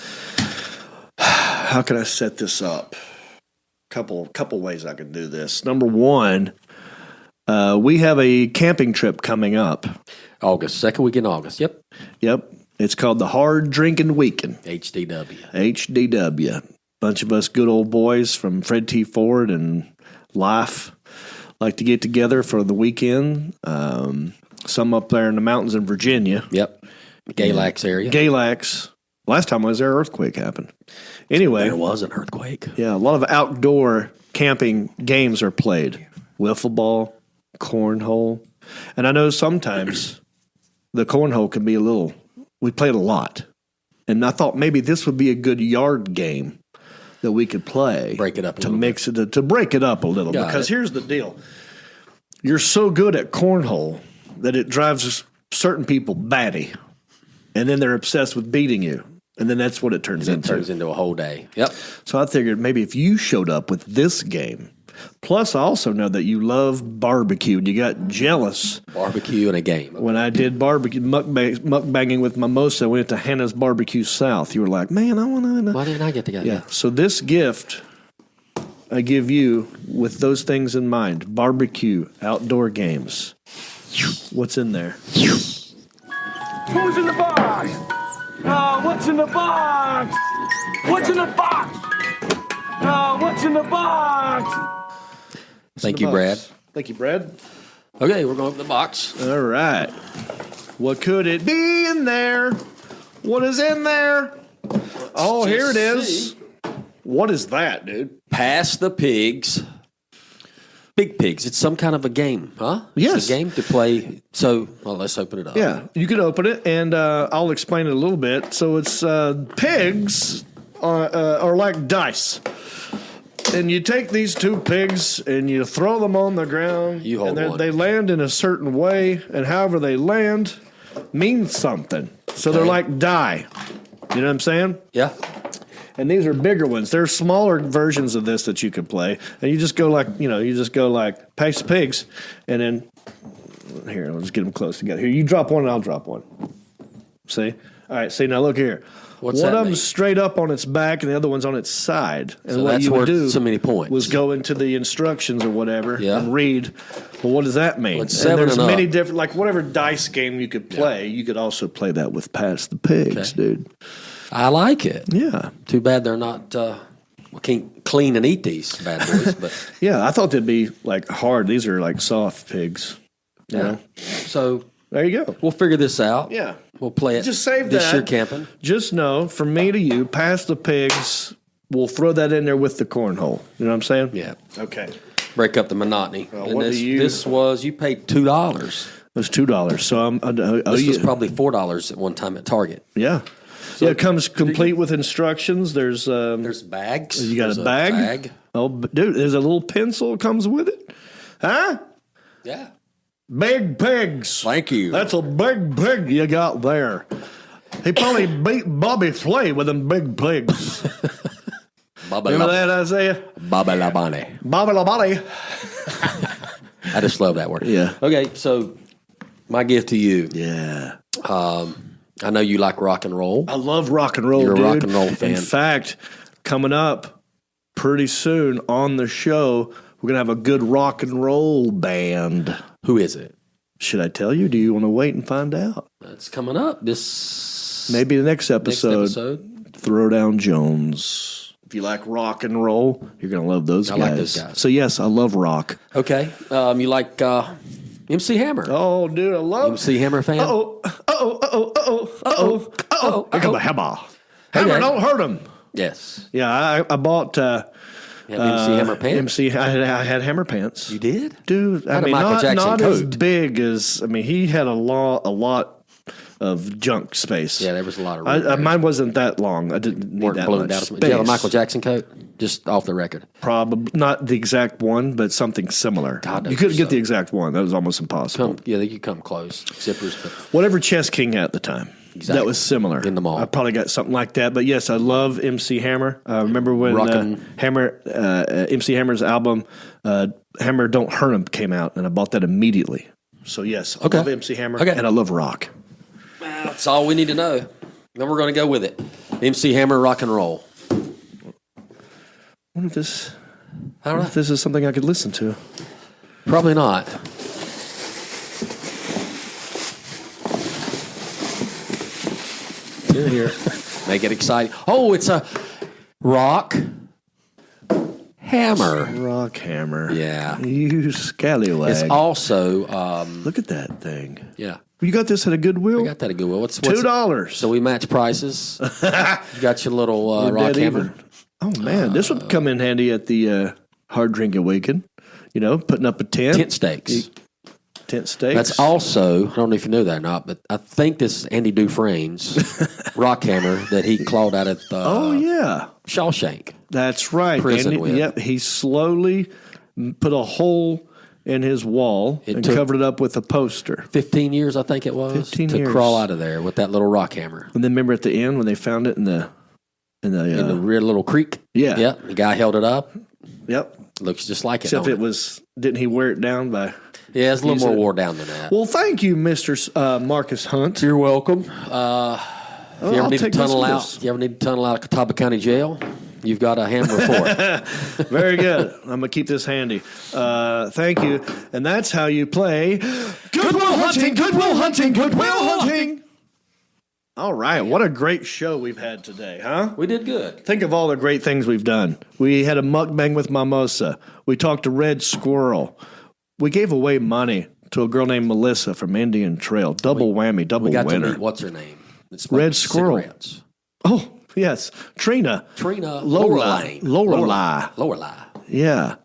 A: how can I set this up? Couple ways I could do this. Number one, we have a camping trip coming up.
C: Second week in August.
A: Yep. It's called the Hard Drinking Weekend. HDW. Bunch of us good old boys from Fred T. Ford and Life like to get together for the weekend. Some up there in the mountains in Virginia.
C: Yep. Galax area.
A: Galax. Last time I was there, earthquake happened. Anyway.
C: There was an earthquake.
A: Yeah, a lot of outdoor camping games are played. Wiffle ball, cornhole. And I know sometimes the cornhole can be we played a lot. And I thought maybe this would be a good yard game that we could play.
C: Break it up
A: to break it up a little. Because here's the deal. You're so good at cornhole that it drives certain people batty. And then they're obsessed with beating you. And then that's what it turns into.
C: It turns into a whole day. Yep.
A: So I figured maybe if you showed up with this game, plus I also know that you love barbecue and you got jealous.
C: Barbecue and a game.
A: When I did barbecue mukbanging with Mimosa, I went to Hannah's Barbecue South. You were like, man, I want to.
C: Why didn't I get to go?
A: Yeah. So this gift I give you with those things in mind. Barbecue, outdoor games. What's in there?
B: Who's in the box? What's in the box? What's in the box? What's in the box?
C: Thank you, Brad.
A: Thank you, Brad.
C: Okay, we're going to open the box.
A: All right. What could it be in there? What is in there? Here it is. What is that, dude?
C: Pass the pigs. Big pigs. It's some kind of a game, huh?
A: Yes.
C: It's a game to play. So, let's open it up.
A: Yeah, you can open it, and I'll explain it a little bit. So it's pigs are like dice. And you take these two pigs and you throw them on the ground.
C: You hold one.
A: They land in a certain way, and however they land means something. So they're like die. You know what I'm saying?
C: Yeah.
A: And these are bigger ones. There's smaller versions of this that you could play. And you just go like, pass the pigs. And then, here, let's get them close together. Here, you drop one and I'll drop one. See? All right, see, now look here.
C: What's
A: one
C: that
A: of
C: mean?
A: them's straight up on its back and the other one's on its side. And
C: So
A: what
C: that's
A: you would
C: worth
A: do
C: so many points.
A: was go into the instructions or whatever and read, well, what does that mean?
C: Well, it's
A: and
C: 7
A: there's
C: and
A: many
C: up.
A: different, like whatever dice game you could play, you could also play that with Pass the Pigs, dude.
C: I like it.
A: Yeah.
C: Too bad they're not. We can't clean and eat these bad boys. But
A: yeah, I thought they'd be like hard. These are like soft pigs. You know?
C: So
A: there you go.
C: We'll figure this out.
A: Yeah.
C: We'll play it.
A: Just save
C: this
A: that.
C: year camping.
A: Just know, from me to you, Pass the Pigs. We'll throw that in there with the cornhole. You know what I'm saying?
C: Yeah.
A: Okay.
C: Break up the monotony. And
A: what
C: this was you paid $2.
A: It was $2. So
C: this was probably $4 at one time at Target.
A: Yeah. So it comes complete with instructions. There's
C: bags.
A: You got
C: There's
A: a bag? Oh, dude, there's a little pencil that comes with it. Huh?
C: Yeah.
A: Big pigs.
C: Thank you.
A: That's a big pig you got there. He probably beat Bobby Flay with them big pigs. Remember that, Isaiah?
C: Bobby La Bonnie.
A: Bobby La Bonnie.
C: I just love that word.
A: Yeah.
C: Okay, so my gift to you.
A: Yeah.
C: I know you like rock and roll.
A: I love rock and roll,
C: You're
A: dude.
C: a rock and roll fan.
A: In fact, coming up pretty soon on the show, we're going to have a good rock and roll band.
C: Who is it?
A: Should I tell you? Do you want to wait and find out?
C: That's coming up. This
A: maybe the next episode. Throwdown Jones. If you like rock and roll, you're going to love those guys.
C: I like those guys.
A: So, yes, I love rock.
C: Okay. You like MC Hammer?
A: Oh, dude, I love
C: MC Hammer fan?
A: Uh-oh. Here comes the Hammer. Hammer, don't hurt him.
C: Yes.
A: Yeah, I bought...
C: MC Hammer pants?
A: I had Hammer pants.
C: You did?
A: Dude, I mean, not as big as... I mean, he had a lot of junk space.
C: Yeah, there was a lot of
A: mine wasn't that long. I didn't need that much space.
C: Did you have a Michael Jackson coat? Just off the record.
A: Probably not the exact one, but something similar.
C: God,
A: you couldn't get the exact one. That was almost impossible.
C: They could come close. Zippers. But
A: whatever Chess King had at the time. Exactly. That was similar.
C: In the mall.
A: I probably got something like that. But yes, I love MC Hammer. Remember when MC Hammer's album, Hammer Don't Hurt Him, came out, and I bought that immediately. So yes, I love MC Hammer, and I love rock.
C: That's all we need to know. Then we're going to go with it. MC Hammer, rock and roll.
A: I wonder if this is something I could listen to.
C: Probably not. Here. Make it exciting. Oh, it's a rock hammer.
A: Rock hammer.
C: Yeah.
A: You scallywag.
C: It's also...
A: look at that thing.
C: Yeah.
A: You got this at a Goodwill?
C: We got that at Goodwill. What's
A: $2.
C: So we match prices. You got your little rock hammer.
A: Even. Oh, man. This would come in handy at the Hard Drinking Weekend. You know, putting up a tent.
C: Tent stakes.
A: Tent stakes.
C: That's also, I don't know if you know that or not, but I think this is Andy Dufresne's rock hammer that he clawed out at Shawshank.
A: That's right.
C: Prison with.
A: Yep. He slowly put a hole in his wall and covered it up with a poster.
C: 15 years, I think it was,
A: 15
C: to
A: years.
C: crawl out of there with that little rock hammer.
A: And then remember at the end when they found it in the
C: rear little creek?
A: Yeah.
C: Yep. The guy held it up.
A: Yep.
C: Looks just like it.
A: Except didn't he wear it down by...
C: Yeah, it's a little more wore down than that.
A: Well, thank you, Mr. Marcus Hunt.
C: You're welcome. If you ever need to tunnel out of Catawba County Jail, you've got a hammer for it.
A: Very good. I'm going to keep this handy. Thank you. And that's how you play Goodwill Hunting, Goodwill Hunting, Goodwill Hunting. All right. What a great show we've had today, huh?
C: We did good.
A: Think of all the great things we've done. We had a mukbang with Mimosa. We talked to Red Squirrel. We gave away money to a girl named Melissa from Indian Trail. Double whammy, double
C: winner.
A: We got
C: to meet, what's her name? It's
A: Red Squirrel.
C: Cigarettes.
A: Oh, yes. Trina. Lorelei. Yeah.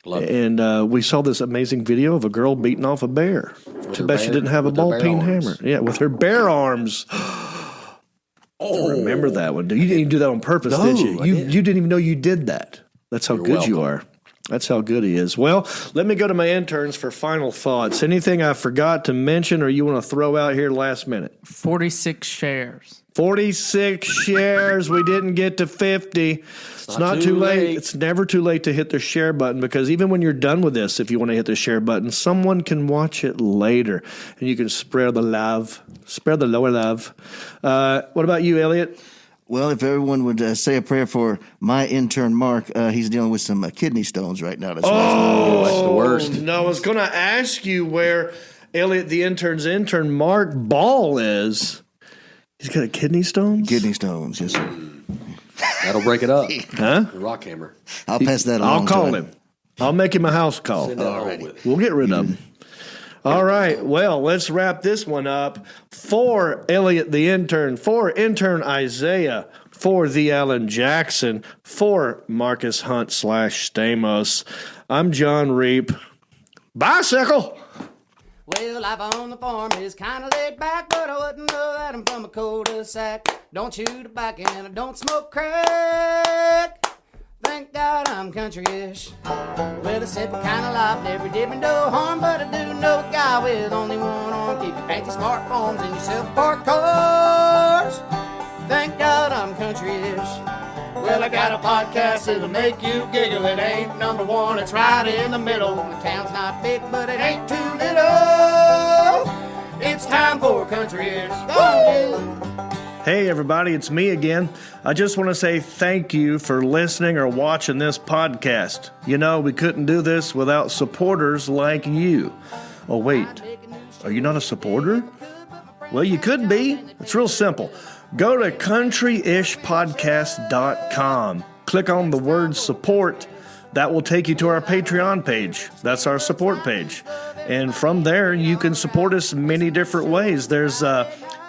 C: Love it.
A: And we saw this amazing video of a girl beating off a bear. Too bad she didn't have a ball-peen hammer. Yeah, with her bear arms. Oh, remember that one. You didn't even do that on purpose, did you? You didn't even know you did that. That's how good you are. That's how good he is. Well, let me go to my interns for final thoughts. Anything I forgot to mention or you want to throw out here last minute?
E: 46 shares.
A: 46 shares. We didn't get to 50. It's not too late. It's never too late to hit the share button because even when you're done with this, if you want to hit the share button, someone can watch it later and you can spread the love, spread the lower love. What about you, Elliot?
D: Well, if everyone would say a prayer for my intern, Mark, he's dealing with some kidney stones right now.
C: That's the worst.
A: No, I was going to ask you where Elliot, the intern's intern, Mark Ball is. He's got a kidney stones?
D: Kidney stones, yes, sir.
C: That'll break it up.
A: Huh?
C: The rock hammer.
D: I'll pass that along.
A: I'll call him. I'll make him a house call. We'll get rid of him. All right. Well, let's wrap this one up. For Elliot the intern, for intern Isaiah, for the Alan Jackson, for Marcus Hunt / Stamos, I'm John Reap. Bicycle.
P: Well, life on the farm is kind of laid back, but I wouldn't know that I'm from a cul-de-sac. Don't chew tobacco and I don't smoke crack. Thank God I'm country-ish. Well, a simple kind of life never did me no harm, but I do know a guy with only one arm. Keep your fancy smartphones and your self-parked cars. Thank God I'm country-ish. Well, I got a podcast that'll make you giggle. It ain't number one, it's right in the middle. The town's not big, but it ain't too little. It's time for country-ish.
A: Hey everybody, it's me again. I just want to say thank you for listening or watching this podcast. You know, we couldn't do this without supporters like you. Oh wait, are you not a supporter? Well, you could be. It's real simple. Go to countryishpodcast.com. Click on the word support. That will take you to our Patreon page. That's our support page. And from there, you can support us many different ways. There's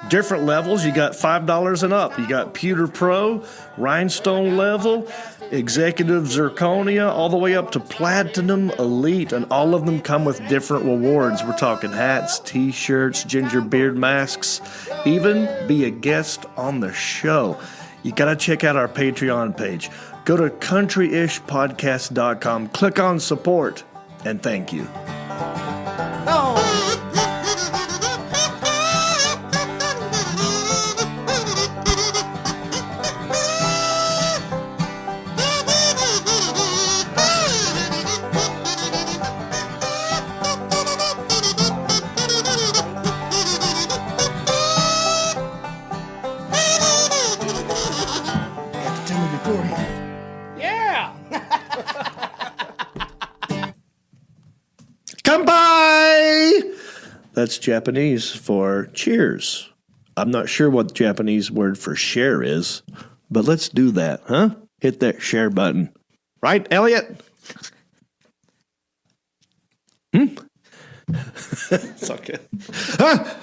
A: different levels. You got $5 and up. You got Pewter Pro, Rhinestone level, Executive Zirconia, all the way up to Platinum Elite, and all of them come with different rewards. We're talking hats, t-shirts, ginger beard masks, even be a guest on the show. You got to check out our Patreon page. Go to countryishpodcast.com, click on support, and thank you.
P: Yeah.
A: Kanpai! That's Japanese for cheers. I'm not sure what the Japanese word for share is, but let's do that, huh? Hit that share button. Right, Elliot? It's okay. Huh?